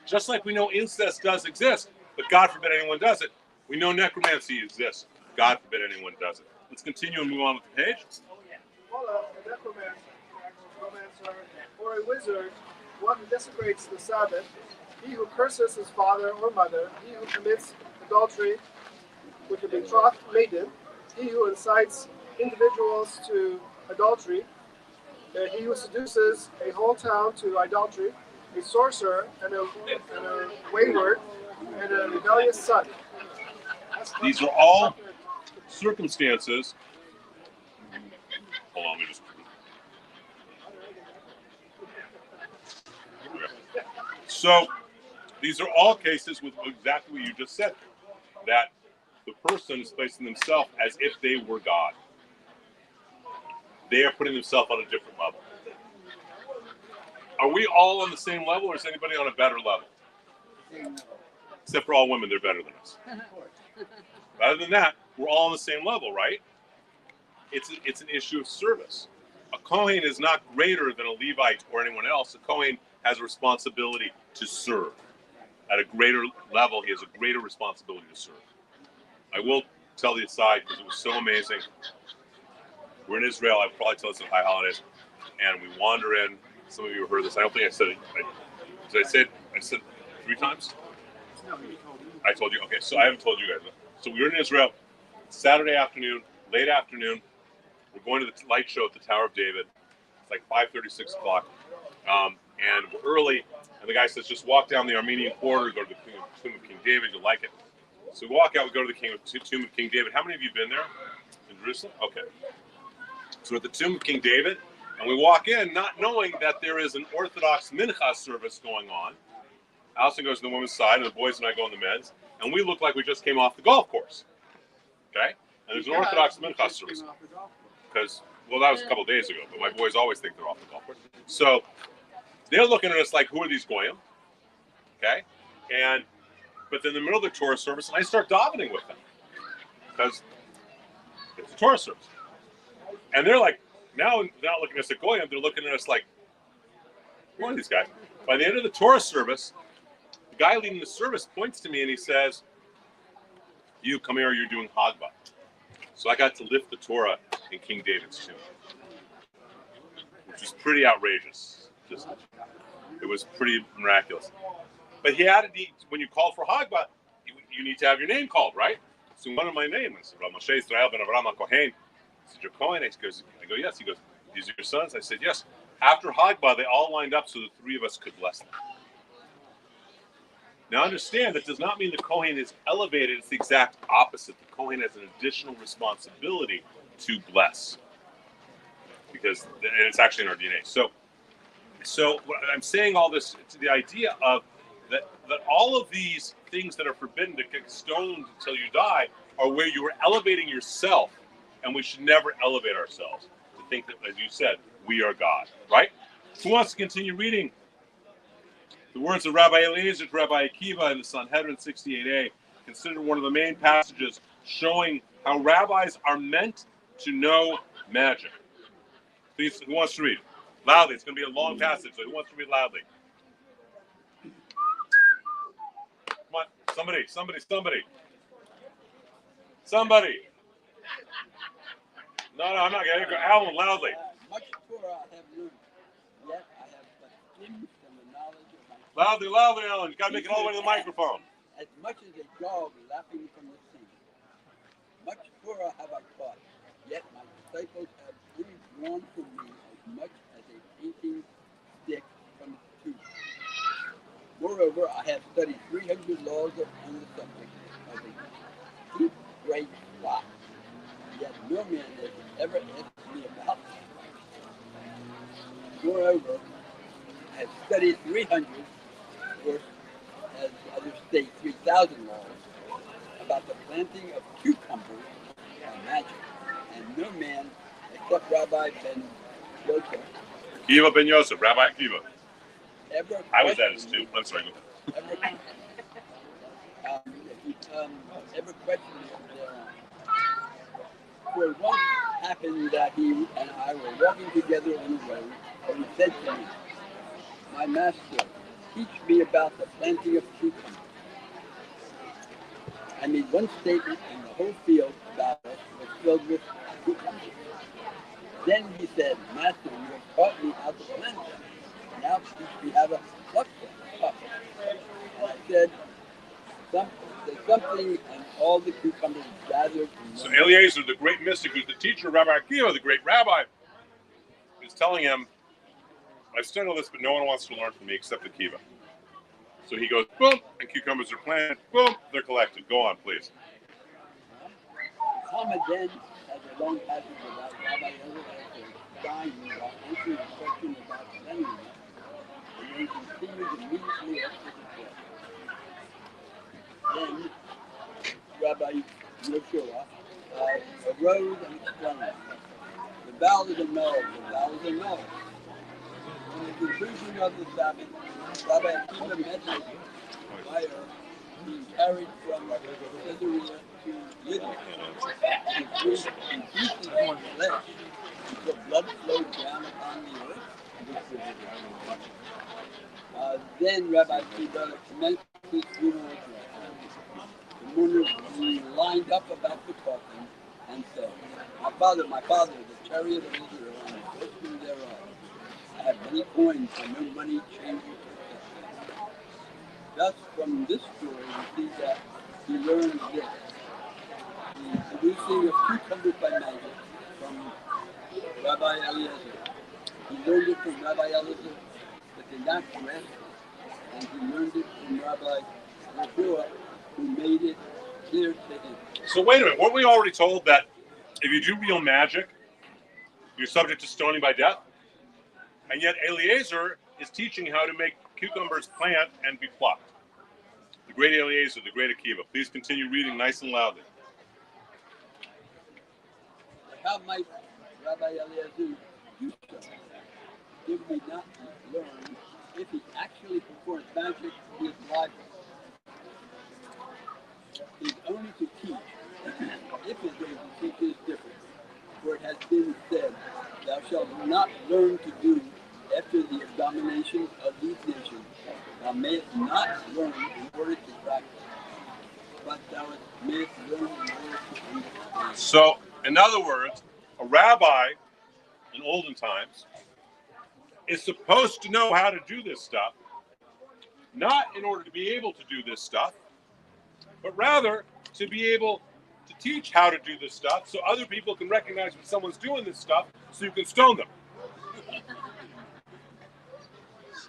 Just like we know incest does exist, but God forbid anyone does it. We know necromancy exists. God forbid anyone does it. Let's continue and move on with the page. Molech, a necromancer, or a wizard, one who desecrates the Sabbath, he who curses his father or mother, he who commits adultery with a betrothed maiden, he who incites individuals to adultery, he who seduces a whole town to idolatry, a sorcerer, and a wayward, and a rebellious son. These are all circumstances. Hold on, let me just. So, these are all cases with exactly what you just said, that the person is placing themselves as if they were God. They are putting themselves on a different level. Are we all on the same level, or is anybody on a better level? Except for all women, they're better than us. Other than that, we're all on the same level, right? It's an issue of service. A Kohen is not greater than a Levite or anyone else. A Kohen has a responsibility to serve. At a greater level, he has a greater responsibility to serve. I will tell the aside because it was so amazing. We're in Israel. I'll probably tell this at high holidays. And we wander in. Some of you have heard this. I don't think I said it. Did I say it? I said 3 times? No, you told me. I told you. Okay, so I haven't told you guys. So we were in Israel Saturday afternoon, late afternoon. We're going to the light show at the Tower of David. It's like 5:30, 6 o'clock. And we're early. And the guy says, just walk down the Armenian corridor, go to the tomb of King David. You'll like it. So we walk out. We go to the tomb of King David. How many of you have been there in Jerusalem? Okay. So we're at the tomb of King David. And we walk in not knowing that there is an Orthodox mincha service going on. Allison goes to the women's side, and the boys and I go on the men's. And we look like we just came off the golf course. Okay? And there's an Orthodox mincha service. Because, well, that was a couple of days ago, but my boys always think they're off the golf course. So they're looking at us like, who are these goyim? Okay? But in the middle of the Torah service, and I start davening with them. Because it's a Torah service. And they're like, now they're not looking at us like goyim, they're looking at us like, who are these guys? By the end of the Torah service, the guy leading the service points to me and he says, You come here, you're doing Hagbah. So I got to lift the Torah in King David's tomb, which was pretty outrageous. It was pretty miraculous. But he had to need, when you call for Hagbah, you need to have your name called, right? So one of my names, I said, Moshe Israel ben Avram HaKohen. He said, you're Kohen? I go, yes. He goes, these are your sons? I said, yes. After Hagbah, they all lined up so the three of us could bless them. Now understand, that does not mean the Kohen is elevated. It's the exact opposite. The Kohen has an additional responsibility to bless. And it's actually in our DNA. So I'm saying all this to the idea of that all of these things that are forbidden to get stoned until you die are where you are elevating yourself, and we should never elevate ourselves to think that, as you said, we are God, right? Who wants to continue reading? The words of Rabbi Eliezer to Rabbi Akiva in the Sanhedrin 68a, considered one of the main passages showing how rabbis are meant to know magic. Please, who wants to read? Loudly. It's going to be a long passage, so who wants to read loudly? Come on, somebody. No, I'm not going to go. Alan, loudly. Much Torah I have learned, yet I have but skimmed from the knowledge of my Loudly, Alan. You got to make it all the way to the microphone. as much as a dog lapping from the sea. Much Torah have I taught, yet my disciples have only drawn from me as much as a painting stick from its tooth. Moreover, I have studied 300 laws on the subject of a deep great rock, yet no man has ever asked me about it. Moreover, I have studied 300, or as others state, 3,000 laws about the planting of cucumbers by magic, and no man except Rabbi Ben Yosef. Akiva ben Yosef, Rabbi Akiva. I was at his too. I'm sorry. Ever questioned it thereon. For it once happened that he and I were walking together on the road, and he said to me, my master, teach me about the planting of cucumbers. I made one statement, and the whole field about us was filled with cucumbers. Then he said, Master, you have taught me how to plant them. Now teach me how to pluck them. And I said, there's something, and all the cucumbers gathered. So Eliezer, the great mystic, who's the teacher of Rabbi Akiva, the great rabbi, is telling him, I studied all this, but no one wants to learn from me except Akiva. So he goes, boom, and cucumbers are planted, boom, they're collected. Go on, please. Talmud then has a long passage about Rabbi Eliezer dying while answering the question about cleanliness, and then continued immediately after the death. Then Rabbi Yeshua arose and explained, the vow is a null, the vow is a null. In the conclusion of the Sabbath, Rabbi Akiva met his fire being carried from Caesarea to Lydia. He threw in pieces of flesh until blood flowed down upon the earth. Then Rabbi Akiva commenced his funeral address. The mourners lined up about the coffin and said, my father, the chariot of Israel and the horsemen thereof. I have many coins, and no money changes. Thus, from this story, we see that he learned this. The producing of cucumbers by magic from Rabbi Eliezer. He learned it from Rabbi Eliezer, but did not grasp it. And he learned it from Rabbi Yeshua, who made it clear to him. So wait a minute, weren't we already told that if you do real magic, you're subject to stoning by death? And yet Eliezer is teaching how to make cucumbers plant and be plucked. The great Eliezer, the great Akiva. Please continue reading nice and loudly. How might Rabbi Eliezer do so? Did we not learn if he actually performs magic, he is liable? He is only to teach. If he is going to teach, it is different. For it has been said, thou shalt not learn to do after the abominations of these nations. Thou mayest not learn in order to practice, but thou mayest learn So, in other words, a rabbi in olden times is supposed to know how to do this stuff, not in order to be able to do this stuff, but rather to be able to teach how to do this stuff so other people can recognize when someone's doing this stuff so you can stone them.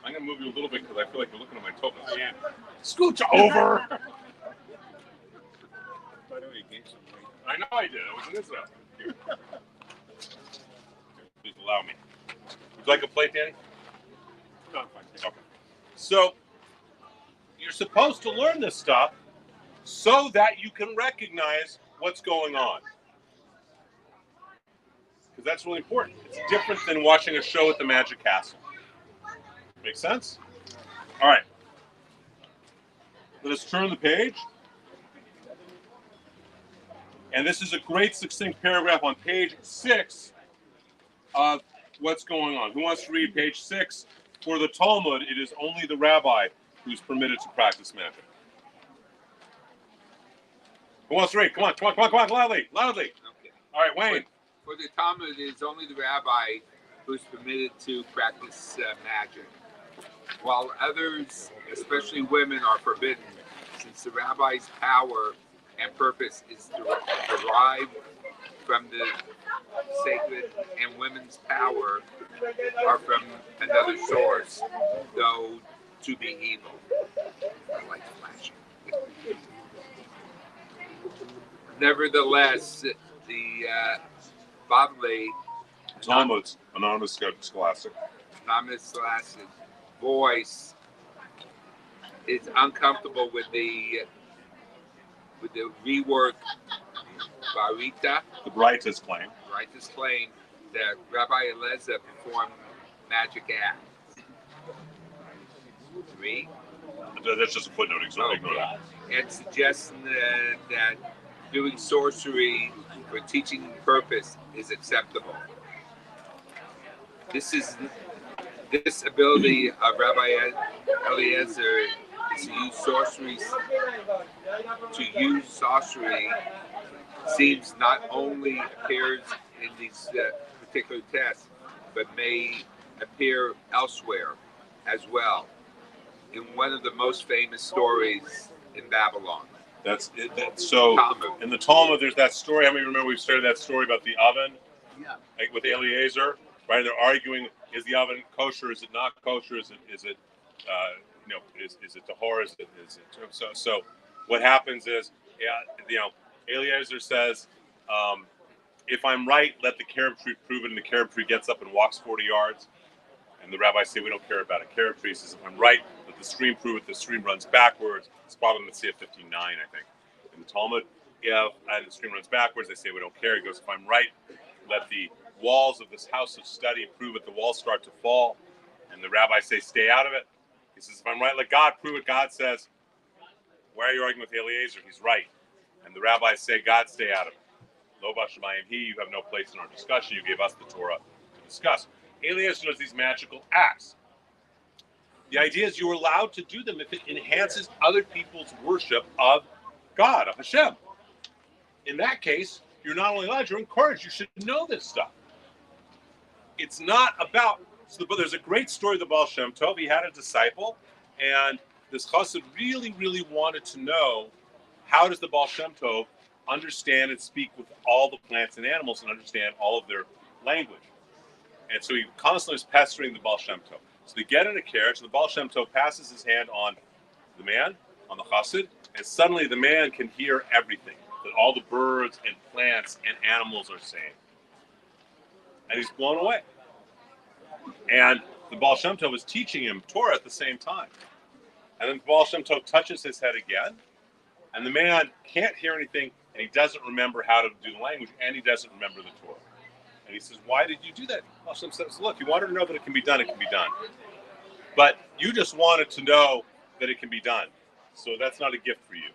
I'm going to move you a little bit because I feel like you're looking at my toes. I am. Scooch over! I know I did. I was in this stuff. Here. Please allow me. Would you like a plate, Danny? No, I'm fine. Okay. So, you're supposed to learn this stuff so that you can recognize what's going on. Because that's really important. It's different than watching a show at the Magic Castle. Make sense? All right. Let us turn the page. And this is a great succinct paragraph on page 6 of what's going on. Who wants to read page 6? For the Talmud, it is only the rabbi who's permitted to practice magic. Who wants to read? Come on, loudly. Okay. All right, Wayne. For the Talmud, it is only the rabbi who is permitted to practice magic, while others, especially women, are forbidden, since the rabbi's power and purpose is derived from the sacred, and women's power are from another source, though to be evil. I like flashing. Nevertheless, the Barclay, Talmud's anonymous scholastic voice is uncomfortable with the rework the brightest claim. claim that Rabbi Eliezer performed magic acts. 3. That's just a footnote. Ignore that. And suggests that doing sorcery for teaching purpose is acceptable. This ability of Rabbi Eliezer is to use sorcery seems not only appears in these particular tests, but may appear elsewhere as well. In one of the most famous stories in Babylon. That's it. So Talmud. In the Talmud, there's that story. How many remember we started that story about the oven? Yeah. Like with Eliezer, right? They're arguing: is the oven kosher? Is it not kosher? Is it is it tahor? Is it so? What happens is, Eliezer says, if I'm right, let the carob tree prove it. And the carob tree gets up and walks 40 yards. And the rabbis say, we don't care about a carob tree. He says, if I'm right, let the stream prove it. The stream runs backwards. It's probably Mitzvah 59, I think. In the Talmud, and the stream runs backwards. They say, we don't care. He goes, if I'm right, let the walls of this house of study prove it. The walls start to fall. And the rabbis say, stay out of it. He says, if I'm right, let God prove it. God says, why are you arguing with Eliezer? He's right. And the rabbis say, God, stay out of it. Lo b'shamayim he, you have no place in our discussion. You gave us the Torah to discuss. Eliezer does these magical acts. The idea is you're allowed to do them if it enhances other people's worship of God, of Hashem. In that case, you're not only allowed, you're encouraged. You should know this stuff. It's not about, but there's a great story of the Baal Shem Tov. He had a disciple, and this chassid really, really wanted to know, how does the Baal Shem Tov understand and speak with all the plants and animals and understand all of their language? And so he constantly was pestering the Baal Shem Tov. So they get in a carriage, and the Baal Shem Tov passes his hand on the man, on the chassid, and suddenly the man can hear everything that all the birds and plants and animals are saying. And he's blown away. And the Baal Shem Tov is teaching him Torah at the same time. And then the Baal Shem Tov touches his head again, and the man can't hear anything, and he doesn't remember how to do the language, and he doesn't remember the Torah. And he says, why did you do that? Baal Shem says, look, you wanted to know that it can be done, it can be done. But you just wanted to know that it can be done. So that's not a gift for you.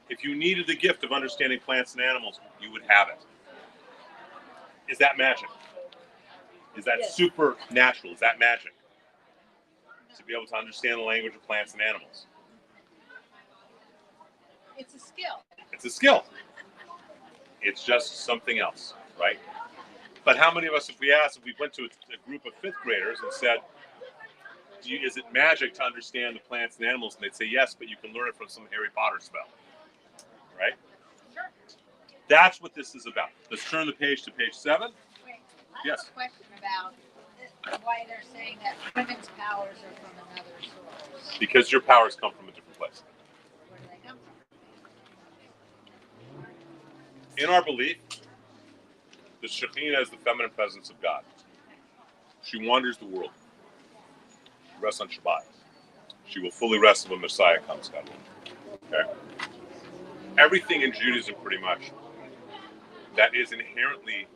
If you needed the gift of understanding plants and animals, you would have it. Is that magic? Is that supernatural? Is that magic? To be able to understand the language of plants and animals. It's a skill. It's a skill. It's just something else, right? But how many of us, if we went to a group of fifth graders and said, is it magic to understand the plants and animals? And they'd say yes, but you can learn it from some Harry Potter spell, right? That's what this is about. Let's turn the page to page 7. Wait, I Yes. have a question about why they're saying that women's powers are from another source. Because your powers come from a different place. Where do they come from? In our belief, the Shekhinah is the feminine presence of God. She wanders the world. She rests on Shabbat. She will fully rest when Messiah comes, God willing. Okay? Everything in Judaism, pretty much, that is inherently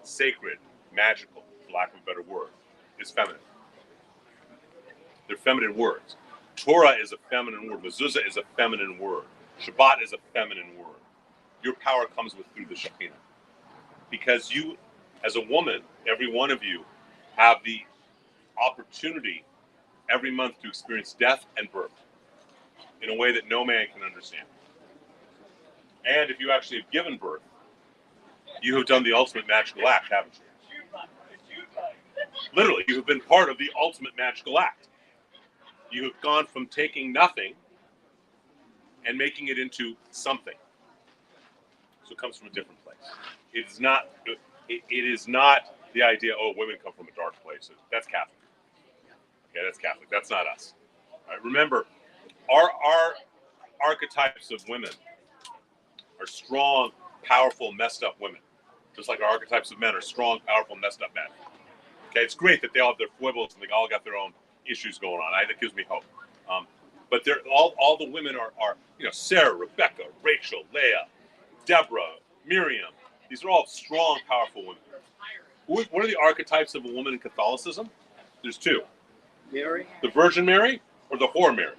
sacred, magical, for lack of a better word, is feminine. They're feminine words. Torah is a feminine word. Mezuzah is a feminine word. Shabbat is a feminine word. Your power comes through the Shekhinah. Because you, as a woman, every one of you, have the opportunity every month to experience death and birth in a way that no man can understand. And if you actually have given birth, you have done the ultimate magical act, haven't you? Literally, you have been part of the ultimate magical act. You have gone from taking nothing and making it into something. So it comes from a different place. It is not the idea, oh, women come from a dark place. That's Catholic. Okay, that's Catholic. That's not us. All right, remember, our archetypes of women are strong, powerful, messed up women. Just like our archetypes of men are strong, powerful, messed up men. Okay, it's great that they all have their foibles and they all got their own issues going on. That gives me hope. But they're all the women are Sarah, Rebecca, Rachel, Leah, Deborah, Miriam. These are all strong, powerful women. What are the archetypes of a woman in Catholicism? There's 2. Mary? The Virgin Mary or the whore Mary?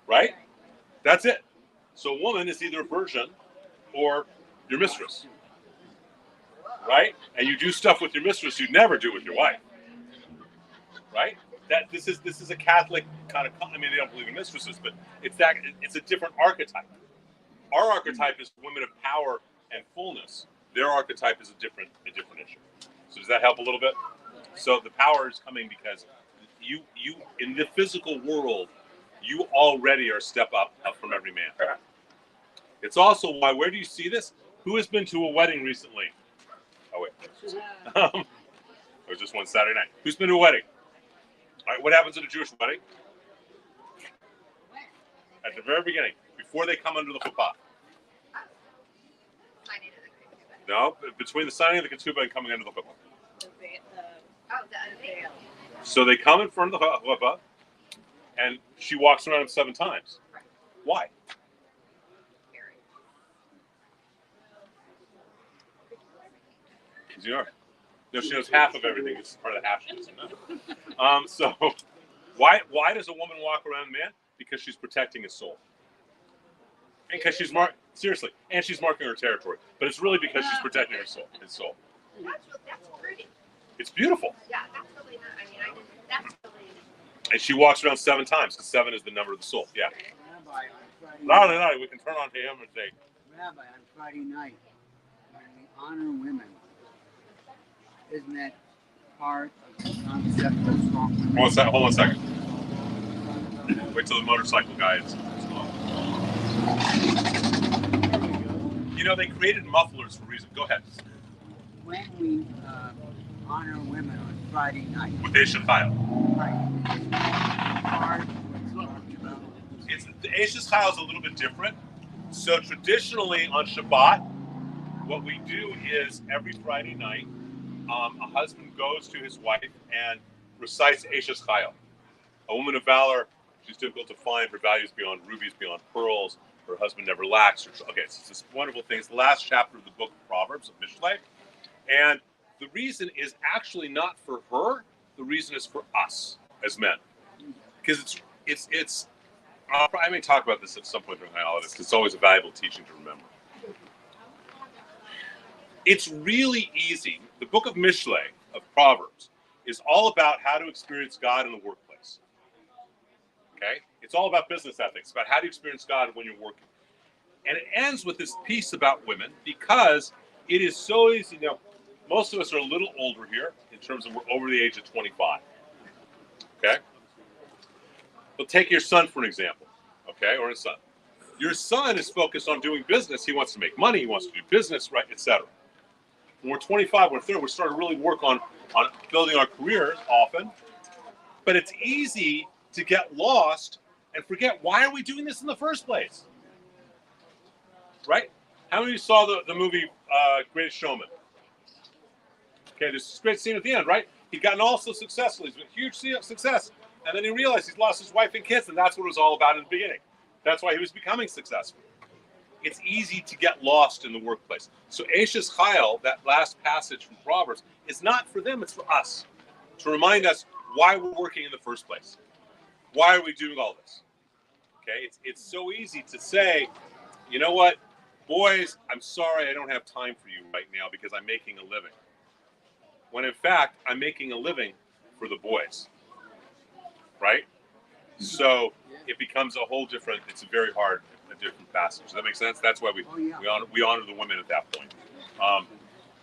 Right? That's it. So a woman is either a virgin or your mistress. Right? And you do stuff with your mistress you'd never do with your wife. Right? This is a Catholic kind of, they don't believe in mistresses, but it's a different archetype. Our archetype is women of power and fullness. Their archetype is a different issue. So does that help a little bit? So the power is coming because you in the physical world, you already are a step up from every man. It's also why, where do you see this? Who has been to a wedding recently? Oh, wait. It was just one Saturday night. Who's been to a wedding? All right, what happens at a Jewish wedding? At the very beginning, before they come under the chuppah. No, between the signing of the ketubah and coming under the chuppah. So they come in front of the chuppah, and she walks around him 7 times. Why? Because she knows half of everything. It's part of the half she doesn't know. So why does a woman walk around a man? Because she's protecting his soul. And because she's she's marking her territory. But it's really because she's protecting his soul. That's pretty. It's beautiful. Yeah, that's really not. That's really. And she walks around 7 times because 7 is the number of the soul. Yeah. Rabbi, on Friday No, we can turn on to him and say, Rabbi, on Friday night, when we honor women, isn't that part of the concept of strong women? hold on a second. Wait till the motorcycle guy is on. They created mufflers for a reason. Go ahead. When we honor women on Friday night, With Eshet Chayil. right, part of what's talked about. The Eshet Chayil is a little bit different. So traditionally on Shabbat, what we do is every Friday night, a husband goes to his wife and recites Eshet Chayil. A woman of valor, she's difficult to find. Her values beyond rubies, beyond pearls. Her husband never lacks. It's this wonderful thing. It's the last chapter of the book of Proverbs of Mishlei. And the reason is actually not for her. The reason is for us as men. Because it's I may talk about this at some point during the holidays because it's always a valuable teaching to remember. It's really easy. The book of Mishlei, of Proverbs, is all about how to experience God in the workplace. Okay? It's all about business ethics, about how to experience God when you're working. And it ends with this piece about women because it is so easy. You know, most of us are a little older here in terms of we're over the age of 25. Okay? But take your son for an example, okay, or his son. Your son is focused on doing business. He wants to make money. He wants to do business, right, etc. When we're 25, we're 30, we're starting to really work on building our careers often. But it's easy to get lost and forget, why are we doing this in the first place? Right? How many of you saw the movie Greatest Showman? Okay, this great scene at the end, right? He'd gotten all so successful. He's been huge success. And then he realized he's lost his wife and kids, and that's what it was all about in the beginning. That's why he was becoming successful. It's easy to get lost in the workplace. So Ashes Chayil, that last passage from Proverbs, is not for them, it's for us. To remind us why we're working in the first place. Why are we doing all this? Okay, it's so easy to say, you know what, boys, I'm sorry I don't have time for you right now because I'm making a living. When in fact, I'm making a living for the boys. Right? So it becomes a whole different, it's a very hard, a different passage. Does that make sense? That's why we honor the women at that point.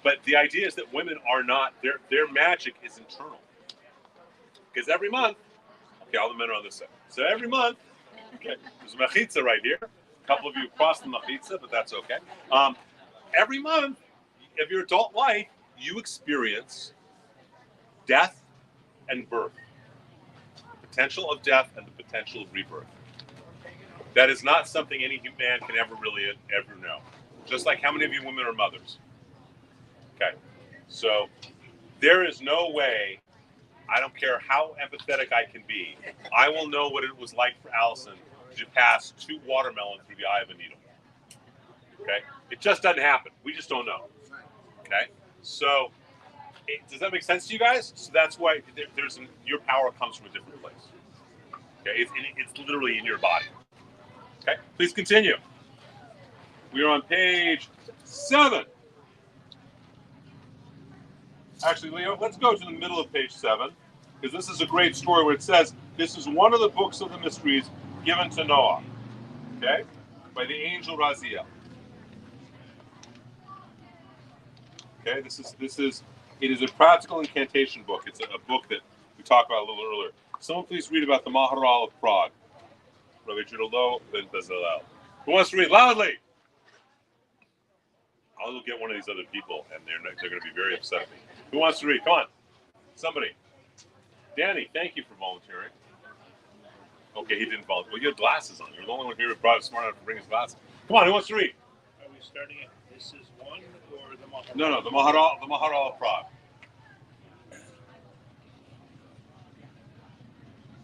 But the idea is that women are not, their magic is internal. Because every month, okay, all the men are on this side. So every month, okay, there's a mechitza right here. A couple of you crossed the mechitza, but that's okay. Every month of your adult life, you experience death and birth. The potential of death and the potential of rebirth. That is not something any man can ever really ever know. Just like how many of you women are mothers? Okay. So there is no way, I don't care how empathetic I can be, I will know what it was like for Allison to pass 2 watermelons through the eye of a needle. Okay? It just doesn't happen. We just don't know. Okay? So does that make sense to you guys? So that's why your power comes from a different place. Okay? It's literally in your body. Okay? Please continue. We are on page 7. Actually, Leo, let's go to the middle of page 7, because this is a great story where it says, this is one of the books of the mysteries given to Noah, okay, by the angel Raziel. Okay, it is a practical incantation book. It's a book that we talked about a little earlier. Someone please read about the Maharal of Prague. Rabbi Judah ben Bezalel. Who wants to read loudly? I'll get one of these other people, and they're going to be very upset at me. Who wants to read? Come on. Somebody. Danny, thank you for volunteering. Okay, he didn't volunteer. Well, you have glasses on. You're the only one here who brought smart enough to bring his glasses. Come on, who wants to read? Are we starting at this is one or the Maharal? No, the Maharal of Prague.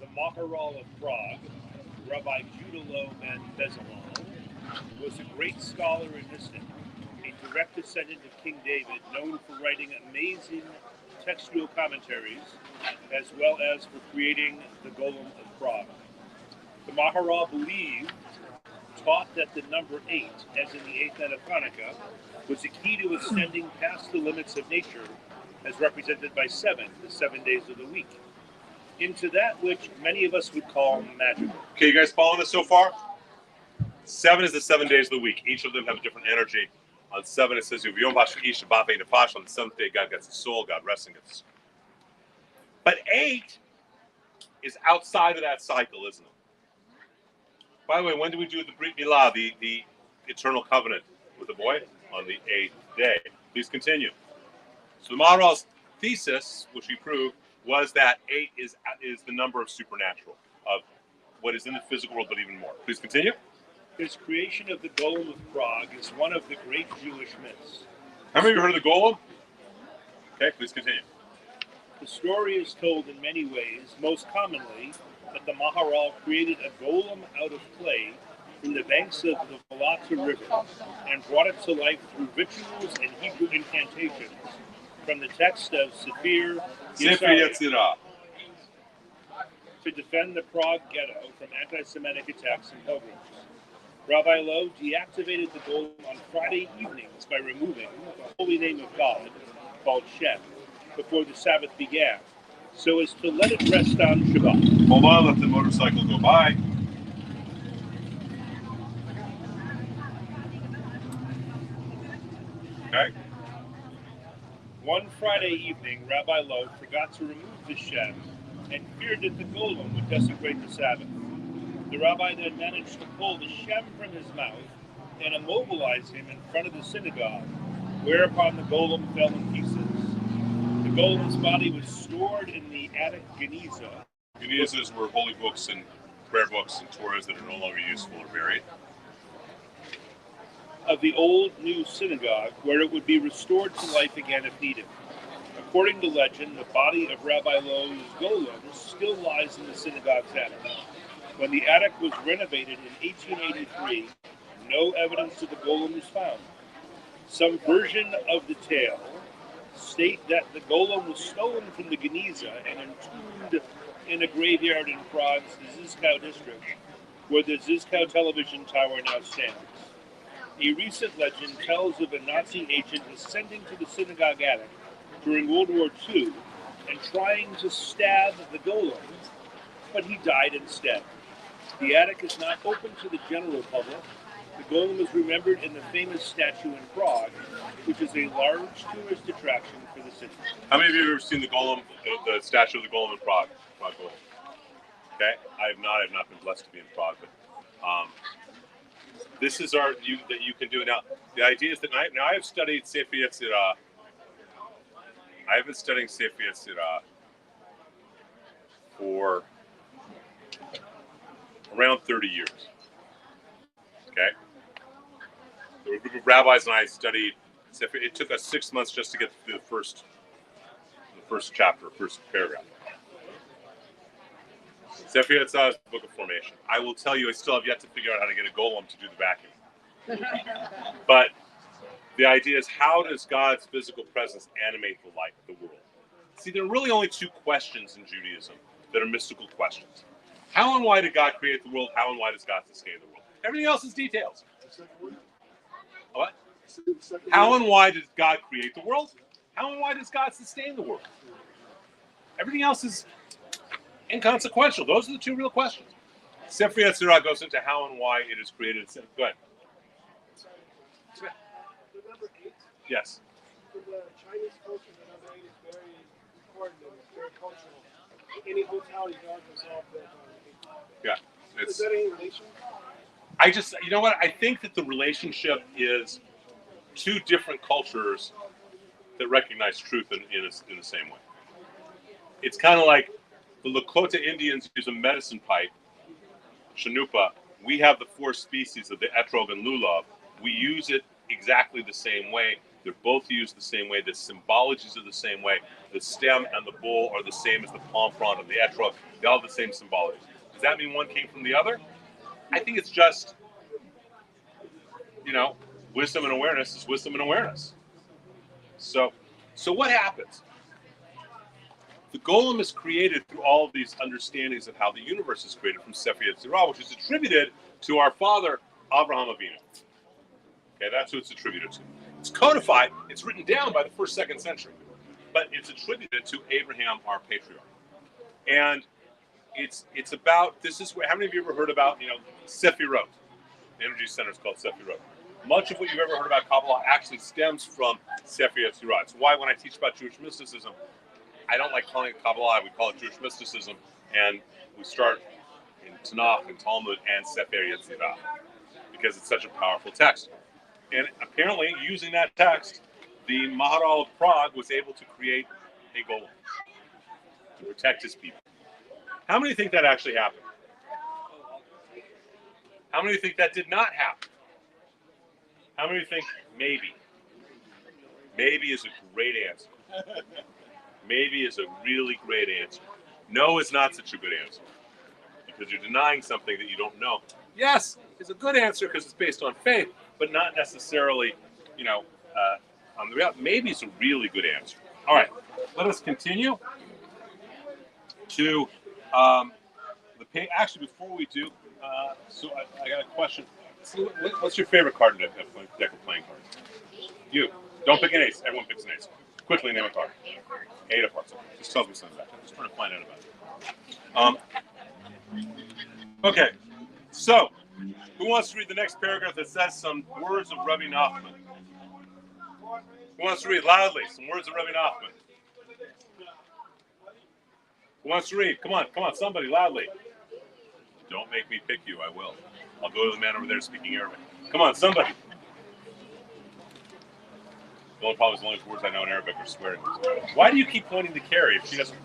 The Maharal of Prague, Rabbi Judah ben Bezalel, was a great scholar and mystic, a direct descendant of King David, known for writing amazing textual commentaries, as well as for creating the Golem of Prague. The Maharal taught that the number 8, as in the 8th night of Hanukkah, was the key to extending past the limits of nature, as represented by 7, the 7 days of the week, into that which many of us would call magical. Okay, you guys following this so far? 7 is the 7 days of the week. Each of them have a different energy. On 7, it says, on the 7th day, God gets the soul, God rests and gets the soul. But 8 is outside of that cycle, isn't it? By the way, when do we do the Brit Milah, the eternal covenant with the boy? On the 8th day. Please continue. So the Maharal's thesis, which we proved, was that 8 is the number of supernatural, of what is in the physical world, but even more. Please continue. His creation of the Golem of Prague is one of the great Jewish myths. How many of you heard of the Golem? Okay, please continue. The story is told in many ways, most commonly that the Maharal created a golem out of clay from the banks of the Volata River and brought it to life through rituals and Hebrew incantations from the text of Sefer Yetzirah to defend the Prague ghetto from anti-Semitic attacks and pogroms. Rabbi Lowe deactivated the golem on Friday evenings by removing the holy name of God, called Shem, before the Sabbath began, so as to let it rest on Shabbat. Hold on, let the motorcycle go by. Okay. One Friday evening, Rabbi Lowe forgot to remove the shem and feared that the golem would desecrate the Sabbath. The rabbi then managed to pull the shem from his mouth and immobilize him in front of the synagogue, whereupon the golem fell in pieces. The golem's body was stored in the attic geniza. Genizas were holy books and prayer books and Torahs that are no longer useful or buried. Of the old new synagogue, where it would be restored to life again if needed. According to legend, the body of Rabbi Lowe's golem still lies in the synagogue's attic. When the attic was renovated in 1883, no evidence of the golem was found. Some version of the tale state that the golem was stolen from the Geniza and entombed in a graveyard in Prague's Zizkow district, where the Zizkow television tower now stands. A recent legend tells of a Nazi agent ascending to the synagogue attic during World War II and trying to stab the golem, but he died instead. The attic is not open to the general public. The golem is remembered in the famous statue in Prague, which is a large tourist attraction for the city. How many of you have ever seen the golem, the statue of the golem in Prague? Prague golem. Okay, I have not. I've not been blessed to be in Prague, but this is that you can do it now. The idea is that now I have studied Sefer Yetzirah. I have been studying Sefer Yetzirah for around 30 years. Okay, there were a group of rabbis and I studied Sefer. It took us 6 months just to get through the first chapter, first paragraph. Sefer Yetzirah is the book of formation. I will tell you, I still have yet to figure out how to get a golem to do the vacuum. But the idea is, how does God's physical presence animate the light of the world? See, there are really only two questions in Judaism that are mystical questions. How and why did God create the world? How and why does God sustain the world? Everything else is details. What? How and why did God create the world? How and why does God sustain the world? Everything else is inconsequential. Those are the two real questions. Sefer Yetzirah goes into how and why it is created. Go ahead. Number 8. Yes. For the Chinese culture, the number 8 is very important and it's very cultural. Any hotel you go to is all built on 8. Yeah. Is that any relation? You know what? I think that the relationship is two different cultures that recognize truth in the same way. It's kind of like the Lakota Indians use a medicine pipe, Chanupa. We have the 4 species of the etrog and lulav. We use it exactly the same way. They're both used the same way. The symbologies are the same way. The stem and the bowl are the same as the palm frond and the etrog. They all have the same symbology. Does that mean one came from the other? I think it's just, wisdom and awareness is wisdom and awareness. So what happens? The golem is created through all of these understandings of how the universe is created from Sefer Yetzirah, which is attributed to our father, Abraham Avinu. Okay, that's who it's attributed to. It's codified, it's written down by the 1st, 2nd century, but it's attributed to Abraham, our patriarch. And it's about, this is where, how many of you ever heard about, Sefirot? The energy center is called Sefirot. Much of what you've ever heard about Kabbalah actually stems from Sefer Yetzirah. It's why when I teach about Jewish mysticism, I don't like calling it Kabbalah, we call it Jewish mysticism, and we start in Tanakh and Talmud and Sefer Yetzirah, because it's such a powerful text. And apparently, using that text, the Maharal of Prague was able to create a golem to protect his people. How many think that actually happened? How many think that did not happen? How many think maybe? Maybe is a great answer. Maybe is a really great answer. No is not such a good answer, because you're denying something that you don't know. Yes is a good answer because it's based on faith, but not necessarily, on the reality. Maybe it's a really good answer. All right, let us continue to the page. Actually, before we do, so I got a question. So what's your favorite card in deck of playing cards? You. Don't pick an ace. Everyone picks an ace. Quickly name a card. 8 of hearts. Just tells me something about it. I'm just trying to find out about it. Okay, so who wants to read the next paragraph that says some words of Rabbi Nachman? Who wants to read loudly? Some words of Rabbi Nachman. Who wants to read? Come on, somebody loudly. Don't make me pick you. I will. I'll go to the man over there speaking Arabic. Come on, somebody. The only problem is the only words I know in Arabic are swearing. Why do you keep pointing to Carrie if she doesn't?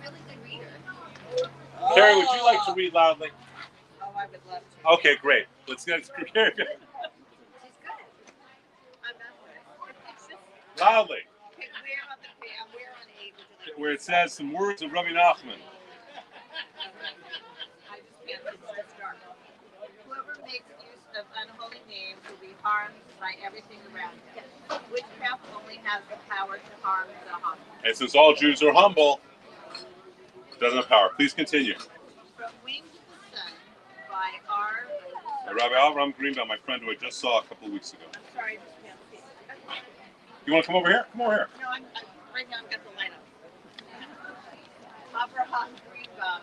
Carrie, would you like to read loudly? Oh, I would love to. Okay, great. Let's get Carrie. She's good. I'm not good. Loudly. Okay, we're on 8. Where it says some words of Rabbi Nachman. I just can't start. Whoever makes use of unholy names will be harmed by everything around it. Witchcraft only has the power to harm the humble. And since all Jews are humble, it doesn't have power. Please continue. From Wings to the Sun by R. Rabbi Avram Greenbaum, my friend who I just saw a couple of weeks ago. I'm sorry, I just can't see. You want to come over here? Come over here. No, I'm right now. I've got the light up. Abraham Greenbaum,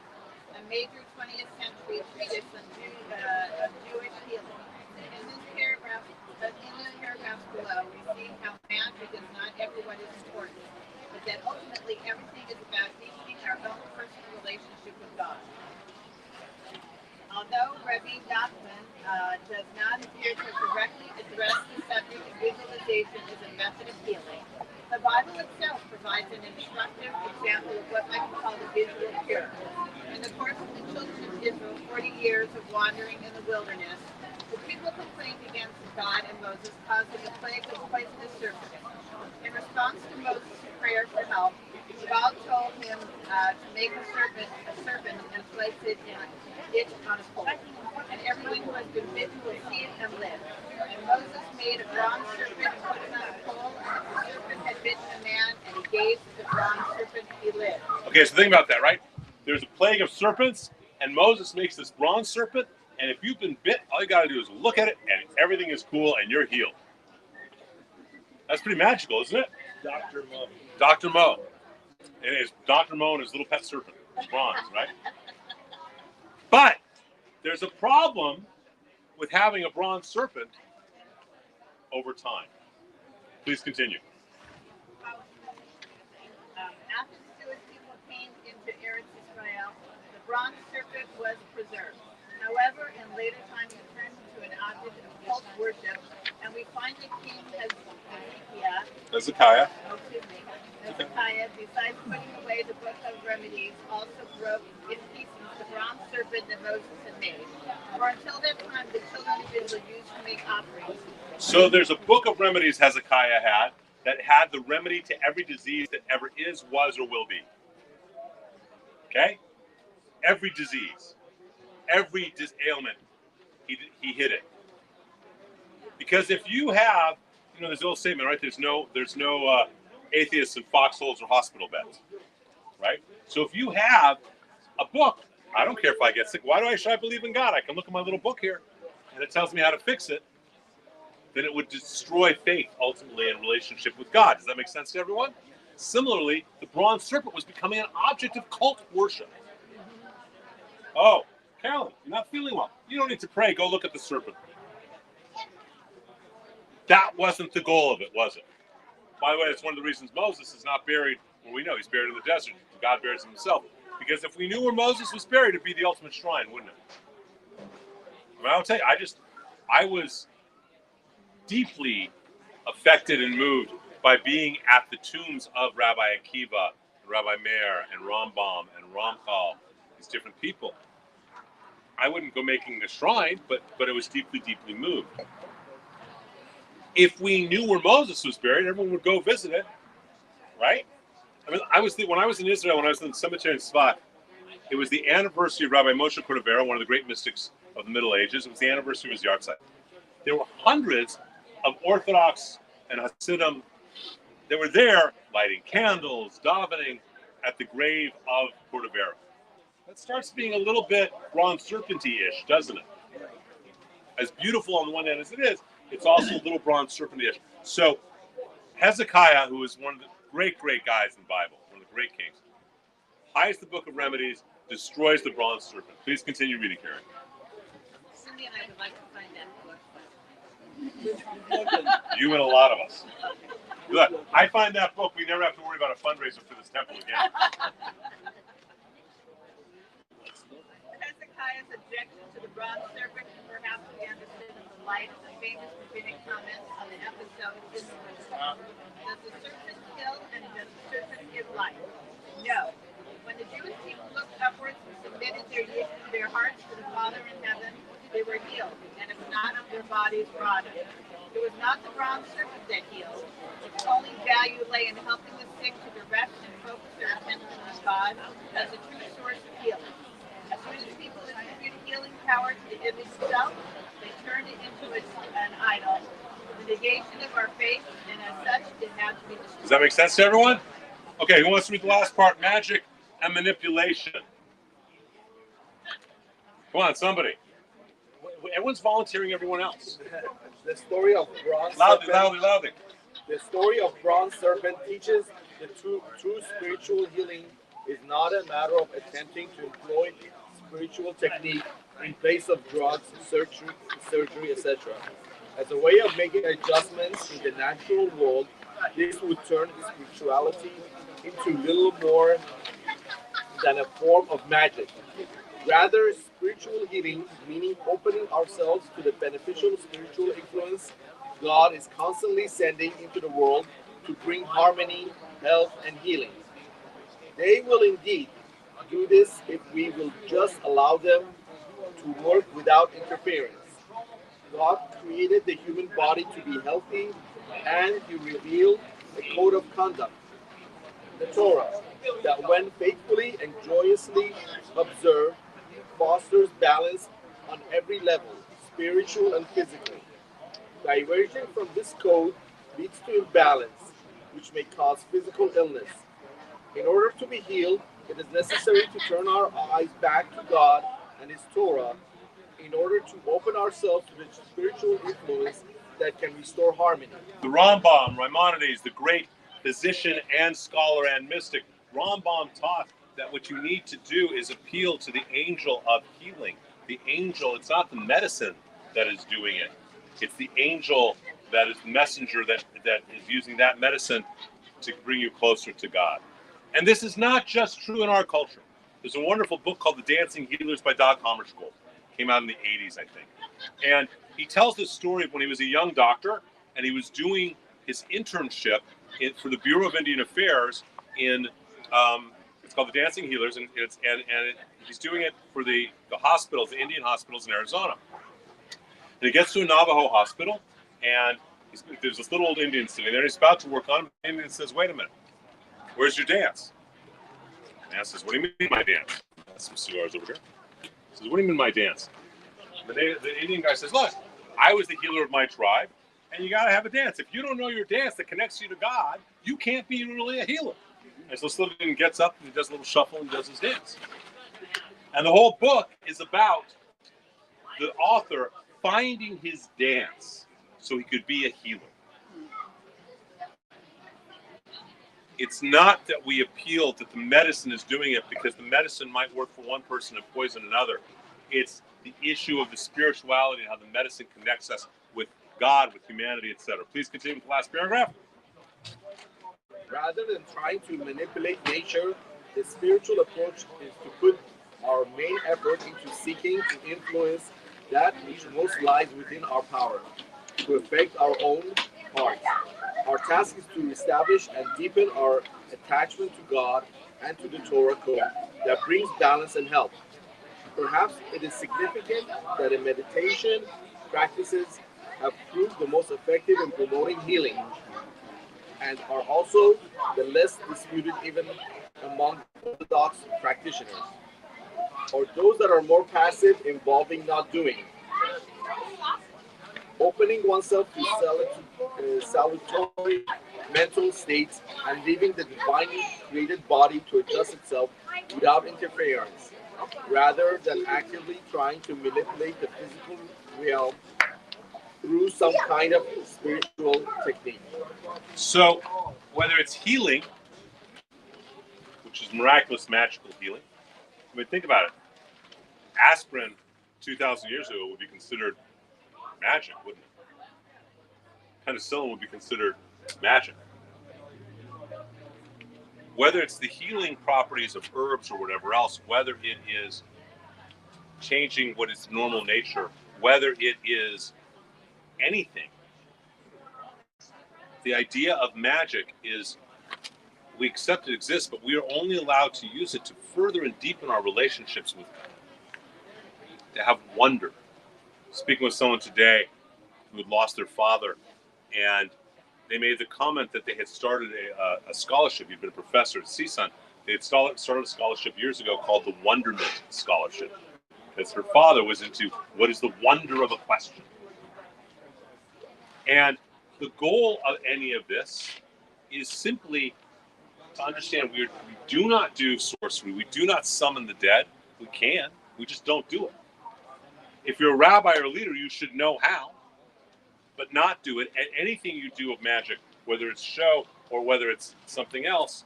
a major 20th century treatise on Jewish healing. In the paragraphs below, we see how magic is not everyone is important, but that ultimately everything is about deepening our own personal relationship with God. Although Rabbi Barclay does not appear to directly address the subject of visualization as a method of healing, the Bible itself provides an instructive example of what might be called a visual cure. In the course of the children of Israel 40 years of wandering in the wilderness, the people complained against God and Moses, causing a plague of poisonous serpents. In response to Moses' prayer for help, God told him to make a serpent and place it in on a pole, and everyone who has been bitten will see it and live. And Moses made a bronze serpent and put it on a pole, and the serpent had bitten a man, and he gave the bronze serpent, he lived. Okay, so think about that, right? There's a plague of serpents, and Moses makes this bronze serpent, and if you've been bit, all you got to do is look at it, and everything is cool, and you're healed. That's pretty magical, isn't it? Dr. Mo. Dr. Mo. And it's Dr. Mo and his little pet serpent. It's bronze, right? But there's a problem with having a bronze serpent over time. Please continue. After the Jewish people came into Eretz Israel, the bronze serpent was preserved. However, in later times it turned into an object of cult worship, and we find that King Hezekiah, besides putting away the book of remedies, also broke in pieces the bronze serpent that Moses had made. For until that time, the children of Israel used to make offerings. So there's a book of remedies Hezekiah had that had the remedy to every disease that ever is, was, or will be. Okay? Every disease. Every ailment, he hid it. Because if you have, there's the old statement, right? There's no atheists in foxholes or hospital beds, right? So if you have a book, I don't care if I get sick. Why should I believe in God? I can look at my little book here, and it tells me how to fix it. Then it would destroy faith ultimately in relationship with God. Does that make sense to everyone? Similarly, the bronze serpent was becoming an object of cult worship. Oh, Carolyn, you're not feeling well. You don't need to pray. Go look at the serpent. That wasn't the goal of it, was it? By the way, that's one of the reasons Moses is not buried where we know he's buried in the desert. God buries him himself. Because if we knew where Moses was buried, it'd be the ultimate shrine, wouldn't it? I mean, I'll tell you, I was deeply affected and moved by being at the tombs of Rabbi Akiva, Rabbi Meir, and Rambam, and Ramchal, these different people. I wouldn't go making a shrine, but it was deeply, deeply moved. If we knew where Moses was buried, everyone would go visit it, right? I mean, when I was in Israel, when I was in the cemetery in Tzfat, it was the anniversary of Rabbi Moshe Cordovero, one of the great mystics of the Middle Ages. It was the anniversary of his yahrzeit. There were hundreds of Orthodox and Hasidim that were there lighting candles, davening at the grave of Cordovero. That starts being a little bit bronze serpent-y-ish, doesn't it? As beautiful on the one hand as it is, it's also a little bronze serpent-ish. So Hezekiah, who is one of the great, great guys in the Bible, one of the great kings, hides the book of remedies, destroys the bronze serpent. Please continue reading, Karen. Cindy and I would like to find that book. You and a lot of us. Look, I find that book, we never have to worry about a fundraiser for this temple again. Hezekiah's objection to the bronze serpent can perhaps be understood in the light of the famous rabbinic comments on the episode in the Witchcraft. Does the serpent kill and does the serpent give life? No. When the Jewish people looked upwards and submitted their hearts to the Father in heaven, they were healed, and if not, their bodies rotted. It was not the bronze serpent that healed. Its only value lay in helping the sick to direct and focus their attention on God as the true source of healing. As soon as people attributed healing power to the image itself, they turned it into an idol, the negation of our faith, and as such, it had to be destroyed. Does that make sense to everyone? Okay, who wants to read the last part? Magic and manipulation. Come on, somebody. Everyone's volunteering everyone else. The story of bronze Loudly, serpent. loudly. The story of bronze serpent teaches the true spiritual healing is not a matter of attempting to employ spiritual technique in place of drugs, surgery, etc. As a way of making adjustments in the natural world, this would turn spirituality into little more than a form of magic. Rather, spiritual healing, meaning opening ourselves to the beneficial spiritual influence God is constantly sending into the world to bring harmony, health, and healing. They will indeed do this if we will just allow them to work without interference. God created the human body to be healthy, and He revealed a code of conduct, the Torah, that when faithfully and joyously observed, fosters balance on every level, spiritual and physical. Diversion from this code leads to imbalance, which may cause physical illness. In order to be healed, it is necessary to turn our eyes back to God and His Torah in order to open ourselves to the spiritual influence that can restore harmony. The Rambam, Maimonides, the great physician and scholar and mystic, Rambam taught that what you need to do is appeal to the angel of healing. The angel, it's not the medicine that is doing it. It's the angel that is the messenger that is using that medicine to bring you closer to God. And this is not just true in our culture. There's a wonderful book called The Dancing Healers by Dag Hammarskjöld. Came out in the 80s, I think. And he tells this story of when he was a young doctor and he was doing his internship for the Bureau of Indian Affairs in it's called The Dancing Healers, and he's doing it for the hospitals, the Indian hospitals in Arizona. And he gets to a Navajo hospital, and there's this little old Indian sitting there. He's about to work on it, and the Indian says, "Wait a minute, where's your dance?" And the man says, "What do you mean my dance?" Got some cigars over here. He says, "What do you mean my dance?" And the Indian guy says, "Look, I was the healer of my tribe, and you got to have a dance. If you don't know your dance that connects you to God, you can't be really a healer." And so Slivian gets up and he does a little shuffle and does his dance. And the whole book is about the author finding his dance so he could be a healer. It's not that we appeal that the medicine is doing it because the medicine might work for one person and poison another. It's the issue of the spirituality and how the medicine connects us with God, with humanity, etc. Please continue with the last paragraph. Rather than trying to manipulate nature, the spiritual approach is to put our main effort into seeking to influence that which most lies within our power, to affect our own hearts. Our task is to establish and deepen our attachment to God and to the Torah code that brings balance and health. Perhaps it is significant that in meditation practices have proved the most effective in promoting healing, and are also the less disputed even among Orthodox practitioners, or those that are more passive, involving not doing. Opening oneself to salutary mental states and leaving the divinely created body to adjust itself without interference, rather than actively trying to manipulate the physical realm through some kind of spiritual technique. So, whether it's healing, which is miraculous, magical healing, I mean, think about it. Aspirin 2,000 years ago would be considered magic, wouldn't it? Penicillin would be considered magic. whether it's the healing properties of herbs or whatever else, whether it is changing what is normal nature, whether it is anything. The idea of magic is we accept it exists, but we are only allowed to use it to further and deepen our relationships with God, to have wonder. Speaking with someone today who had lost their father, and they made the comment that they had started a scholarship. He'd been a professor at CSUN. They had started a scholarship years ago called the Wonderment Scholarship, because her father was into what is the wonder of a question. And the goal of any of this is simply to understand we do not do sorcery. We do not summon the dead. We can. We just don't do it. If you're a rabbi or a leader, you should know how, but not do it. And anything you do of magic, whether it's show or whether it's something else,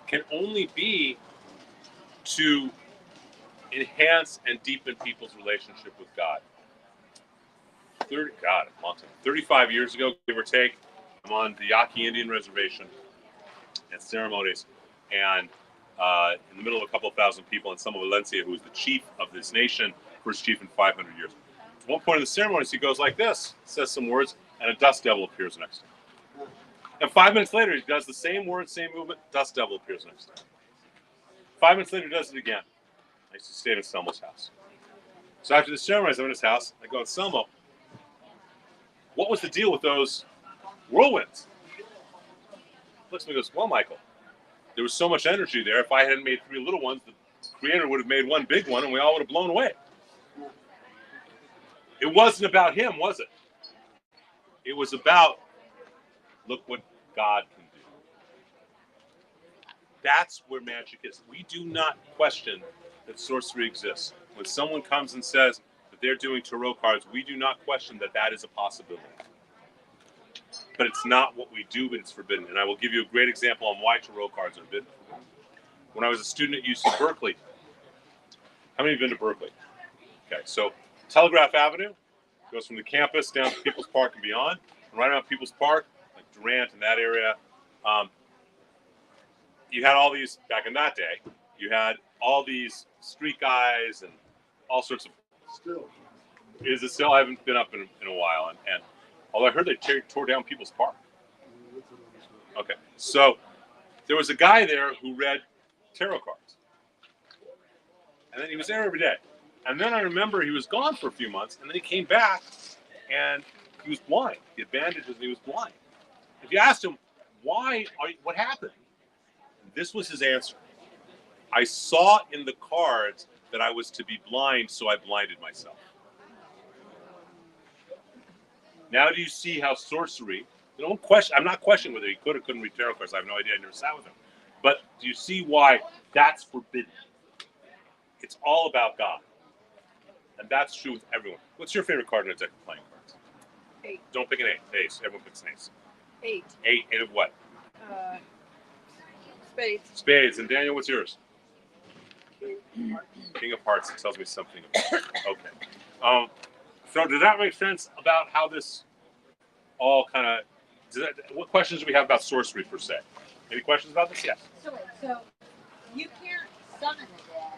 can only be to enhance and deepen people's relationship with God. 35 years ago, give or take, I'm on the Yaqui Indian Reservation at ceremonies, and in the middle of a couple of thousand people, and some of Valencia, who is the chief of this nation, first chief in 500 years. At one point in the ceremonies, he goes like this, says some words, and a dust devil appears next to him. And 5 minutes later, he does the same words, same movement, dust devil appears next to him. 5 minutes later, he does it again. I used to stay at Anselmo's house. So after the ceremonies, I'm in his house. I go, Anselmo, what was the deal with those whirlwinds? Looks at me and goes, well, Michael, there was so much energy there. If I hadn't made 3 little ones, the Creator would have made one big one, and we all would have blown away. It wasn't about him, was it? It was about, look what God can do. That's where magic is. We do not question that sorcery exists. When someone comes and says that they're doing tarot cards, we do not question that that is a possibility. But it's not what we do, but it's forbidden. And I will give you a great example on why tarot cards are forbidden. When I was a student at UC Berkeley, how many have been to Berkeley? Okay, so Telegraph Avenue goes from the campus down to People's Park and beyond. And right around People's Park, like Durant and that area, you had all these, back in that day, you had all these street guys and all sorts of... Still. Is it still? I haven't been up in a while. And although I heard they tore down People's Park. Okay, so there was a guy there who read tarot cards. And then he was there every day. And then I remember he was gone for a few months, and then he came back, and he was blind. He had bandages, and he was blind. If you asked him, what happened? This was his answer. I saw in the cards that I was to be blind, so I blinded myself. Now do you see how sorcery, I'm not questioning whether he could or couldn't read tarot cards. I have no idea. I never sat with him. But do you see why that's forbidden? It's all about God. And that's true with everyone. What's your favorite card in a deck of playing cards? 8. Don't pick an 8. Ace. Everyone picks an ace. 8. 8 of what? Spades. Spades. And Daniel, what's yours? King of Hearts. It tells me something about it. Okay. So does that make sense about how this all kind of... What questions do we have about sorcery per se? Any questions about this? Yes. So you can't summon the dead.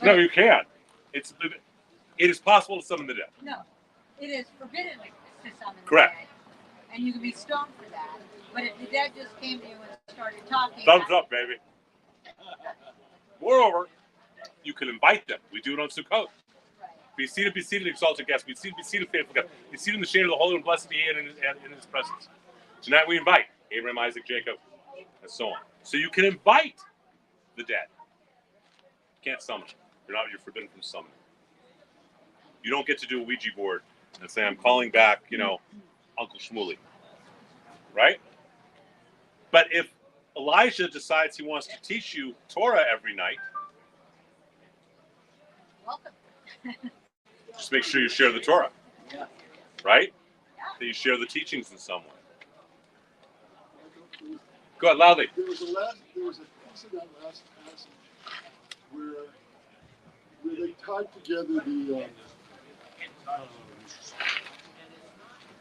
No, you can't. It is possible to summon the dead. No, it is forbidden to summon Correct. the dead. And you can be stoned for that. But if the dead just came to you and started talking... Thumbs up, baby. Moreover, you can invite them. We do it on Sukkot. Be seated, exalted guest. Be seated, faithful guest. Be seated in the shade of the Holy and blessed be He in His presence. Tonight we invite Abraham, Isaac, Jacob, and so on. So you can invite the dead. You can't summon them. You're forbidden from summoning. You don't get to do a Ouija board and say, I'm calling back, Uncle Shmuley. Right? But if Elijah decides he wants to teach you Torah every night, welcome. Just make sure you share the Torah. Yeah. Right? Yeah. That you share the teachings in some way. Go ahead, loudly. There was a piece of that last passage where they tied together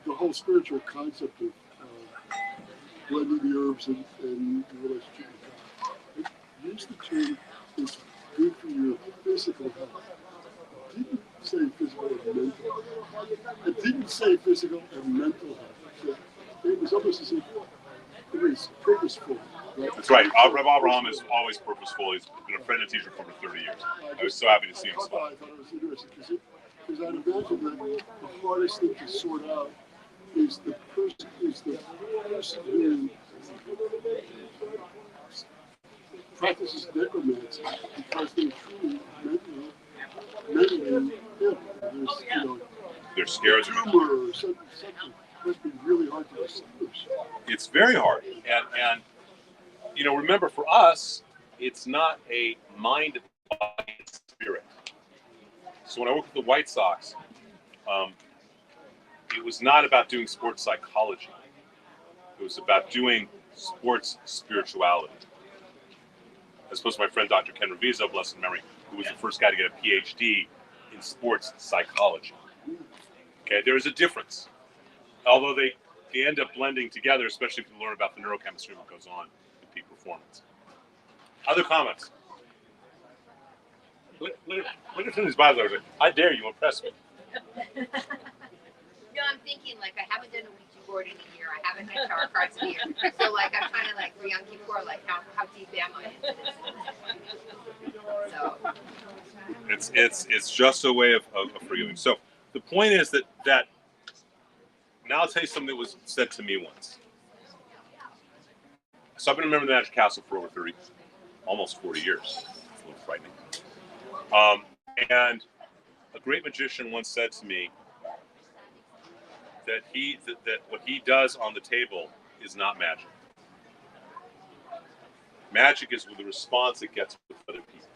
the whole spiritual concept of blending the herbs and the relationship with God. used the term it's good for your physical health. It didn't say physical and mental health. It didn't say physical and mental health. So it was almost as if it was purposeful. Right? That's right. Rabbi Abraham is always purposeful. He's been a friend and teacher for over 30 years. I was so happy to see him smile. I thought it was interesting because I'd imagine that the hardest thing to sort out is the person who practices necromancy because they're truly mentally ill. There's, they're scared. Tumor or something would be really hard to distinguish. It's very hard, and remember, for us, it's not a mind, body, spirit. So when I worked with the White Sox, it was not about doing sports psychology. It was about doing sports spirituality. As opposed to my friend Dr. Ken Reviso, blessed memory, who was the first guy to get a PhD in sports psychology. Okay, there is a difference. Although they end up blending together, especially if you learn about the neurochemistry and what goes on with peak performance. Other comments? Look at some of these Bibles. I dare you, impress me. No, I'm thinking, like, I haven't done a Ouija board in a year. I haven't had tarot cards in a year. So, like, I'm trying to, like, for Yom Kippur, like, how deep am I into this? So. It's just a way of forgiving. So the point is that now I'll tell you something that was said to me once. So I've been a member of the Magic Castle for over almost 40 years. It's a little frightening. And a great magician once said to me that what he does on the table is not magic. Magic is with the response it gets with other people.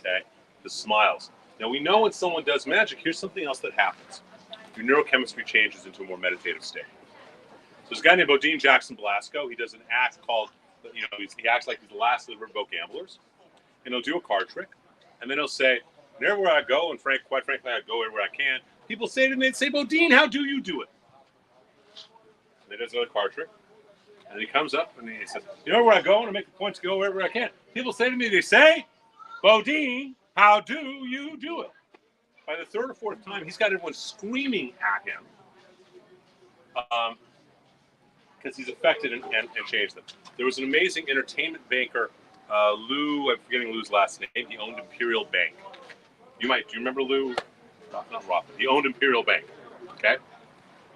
Okay? The smiles. Now we know when someone does magic, here's something else that happens. Your neurochemistry changes into a more meditative state. So there's a guy named Bodine Jackson Blasco. He does an act called, he acts like he's the last of the riverboat gamblers. And he'll do a card trick. And then he'll say, wherever I go, and quite frankly, I go everywhere I can, people say to me, they'd say, Bodine, how do you do it? And then he does another card trick. And he comes up and he says, where I go, and I make the point to go wherever I can. People say to me, they say, Bodine, how do you do it? By the third or fourth time, he's got everyone screaming at him because he's affected and changed them. There was an amazing entertainment banker, Lou, I'm forgetting Lou's last name. He owned Imperial Bank. Do you remember Lou? Not Roth. He owned Imperial Bank, okay?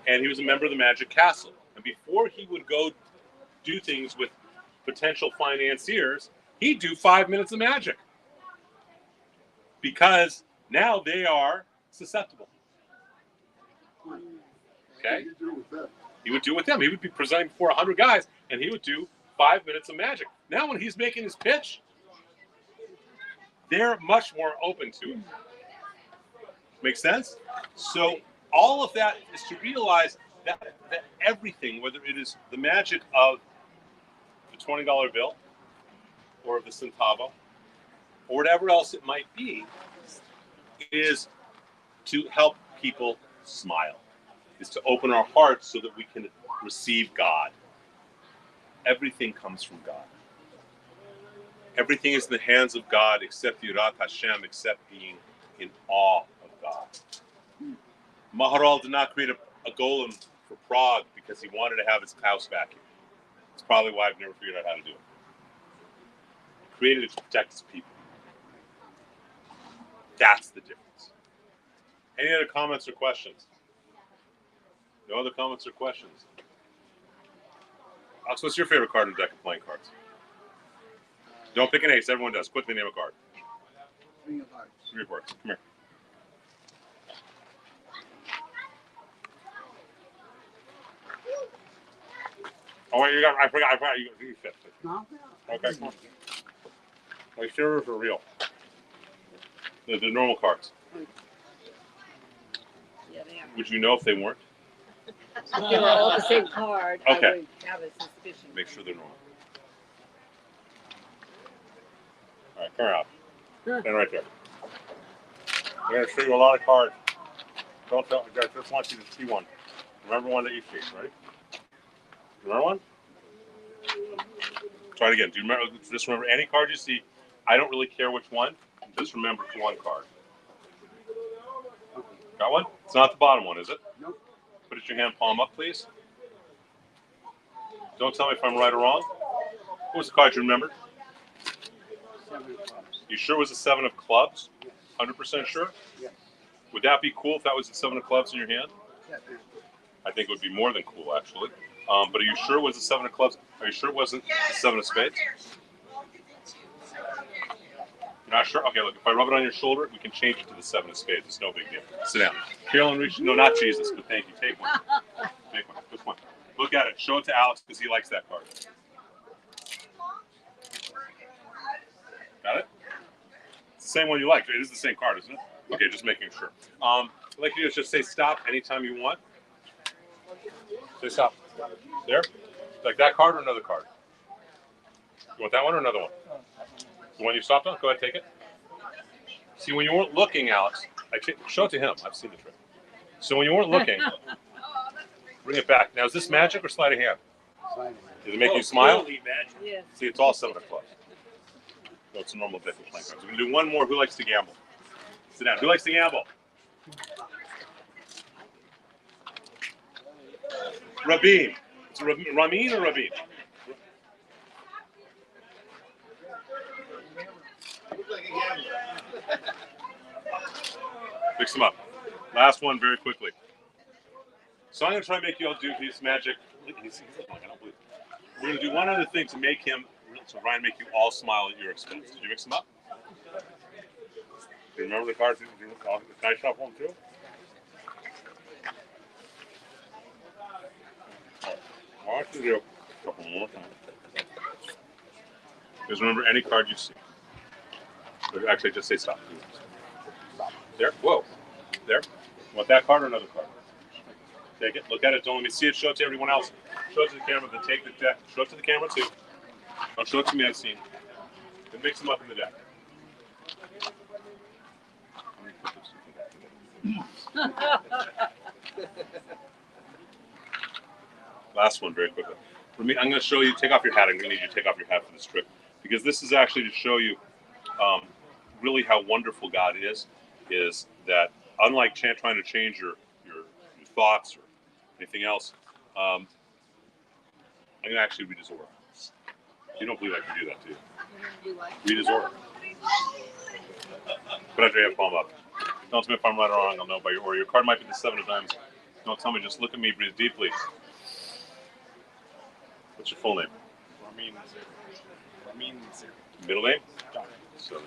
And he was a member of the Magic Castle. And before he would go do things with potential financiers, he'd do 5 minutes of magic. Because now they are susceptible. Okay? He would do it with them. He would be presenting before 100 guys, and he would do 5 minutes of magic. Now when he's making his pitch, they're much more open to it. Make sense? So all of that is to realize that everything, whether it is the magic of the $20 bill or the centavo or whatever else it might be, is to help people smile, is to open our hearts so that we can receive God. Everything comes from God. Everything is in the hands of God except Yirat Hashem, except being in awe of God. Maharal did not create a golem for Prague because he wanted to have his house vacuumed. That's probably why I've never figured out how to do it. He created it to protect his people. That's the difference. Any other comments or questions? No other comments or questions? Alex, what's your favorite card in the deck of playing cards? Don't pick an ace. Everyone does. Quickly name a card. Three of Hearts. Three of Hearts. Come here. Oh, wait, I forgot. You fifth. No. Okay, come on. Are you sure for real? The normal cards. Yeah, they are. Would you know if they weren't? If they were all the same card, Okay. I would have a suspicion. Make sure they're normal. All right, come here, Al. Stand right there. I'm going to show you a lot of cards. Don't tell. I just want you to see one. Remember one that you see. Ready? Remember one? Try it again. Do you remember? Just remember any card you see. I don't really care which one. Just remember one card. Got one? It's not the bottom one, is it? Nope. Put it your hand palm up, please. Don't tell me if I'm right or wrong. What was the card you remembered? 7 of clubs. You sure it was the 7 of clubs? Yes. 100% sure? Yes. Would that be cool if that was the 7 of clubs in your hand? Yes. I think it would be more than cool, actually. But are you sure it was the 7 of clubs? Are you sure it wasn't the 7 of spades? You're not sure? Okay, look, if I rub it on your shoulder, we can change it to the 7 of spades. It's no big deal. Sit down. Carolyn, reach. No, not Jesus, but thank you. Take one. Take one. Just one. Look at it. Show it to Alex because he likes that card. Got it? It's the same one you liked. It is the same card, isn't it? Okay, just making sure. I'd like you to just say stop anytime you want. Say stop. There? Like that card or another card? You want that one or another one? The one you stopped on? Go ahead, take it. See, when you weren't looking, Alex, show it to him. I've seen the trick. So when you weren't looking, bring it back. Now, is this magic or sleight of hand? Does it make you smile? Yeah. See, it's all 7 of clubs. No, it's a normal deck of playing cards. We're going to do one more. Who likes to gamble? Sit down. Who likes to gamble? Rabin. It's Ramin or Rabin? Fix them up. Last one very quickly. So I'm going to try to make you all do his magic. He's like, I don't believe it. We're going to do one other thing to make him, to try and make you all smile at your expense. Did you mix them up? Do you remember the cards? Can I shuffle them too? I'll actually do a couple more times. Just remember any card you see. Actually, just say stop. Stop. There. Whoa. There. You want that card or another card? Take it. Look at it. Don't let me see it. Show it to everyone else. Show it to the camera. Then take the deck. Show it to the camera too. Don't show it to me. I've seen. Then mix them up in the deck. Last one, very quickly. For me, I'm going to show you. Take off your hat. I'm going to need you to take off your hat for this trick because this is actually to show you really how wonderful God is that unlike trying to change your thoughts or anything else, I'm going to actually read his aura. You don't believe I can do that, do you? Read his aura. Put out your hand palm up. Don't tell me if I'm right or wrong. I'll know by your aura. Your card might be the 7 of diamonds. Don't tell me. Just look at me. Breathe deeply. What's your full name? Ramin Nazir. Middle name? So,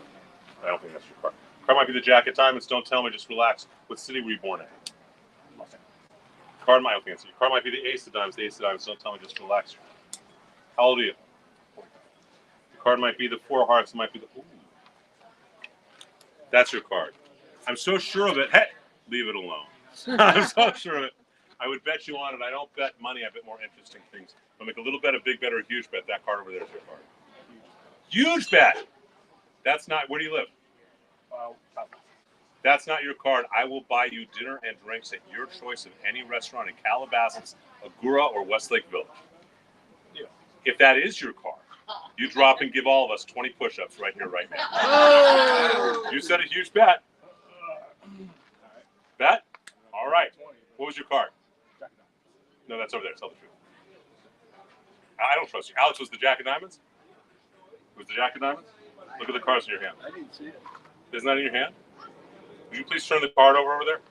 I don't think that's your card. Card might be the Jack of Diamonds. Don't tell me. Just relax. What city were you born in? Card might answer. Your card might be the Ace of Diamonds. The Ace of Diamonds. Don't tell me. Just relax. How old are you? The card might be the 4 of Hearts. It might be the. Ooh. That's your card. I'm so sure of it. Hey, leave it alone. I'm so sure of it. I would bet you on it. I don't bet money. I bet more interesting things. I'll make a little bet, a big bet, or a huge bet. That card over there is your card. Huge bet. That's not. Where do you live? That's not your card. I will buy you dinner and drinks at your choice of any restaurant in Calabasas, Agoura, or Westlake Village. Yeah. If that is your card, you drop and give all of us 20 push-ups right here, right now. Oh. You said a huge bet. Bet? All right. What was your card? No, that's over there. Tell the truth. I don't trust you. Alex, was the Jack of Diamonds? Was the Jack of Diamonds? Look at the cards in your hand. I didn't see it. Isn't that in your hand? Would you please turn the card over there?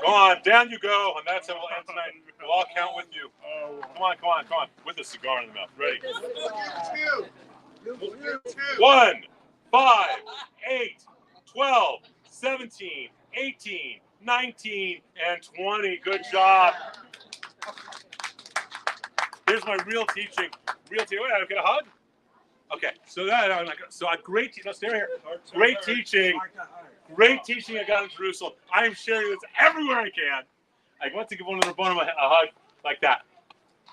Go on, down you go, and that's how we'll end tonight. We'll all count with you. Come on, come on, come on. With a cigar in the mouth. Ready? 1, 5, 8, 12, 17, 18, 19, and 20. Good job. Here's my real teaching. Wait, I get a hug? Okay, so great. No, stay right here. Great teaching. Great teaching I got in Jerusalem. I am sharing this everywhere I can. I went to give one of the Rabbanim a hug like that.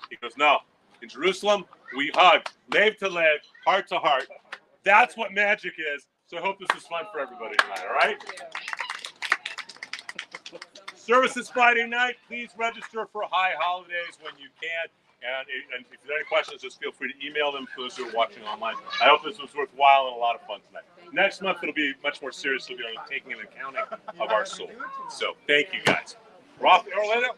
He goes, no. In Jerusalem, we hug, lev to lev, heart to heart. That's what magic is. So I hope this was fun for everybody tonight, all right? Service is Friday night. Please register for High Holidays when you can. And if there's any questions, just feel free to email them for those who are watching online. I hope this was worthwhile and a lot of fun tonight. Next month, it'll be much more serious. We'll be taking an accounting of our soul. So thank you, guys. We're off to Orlando.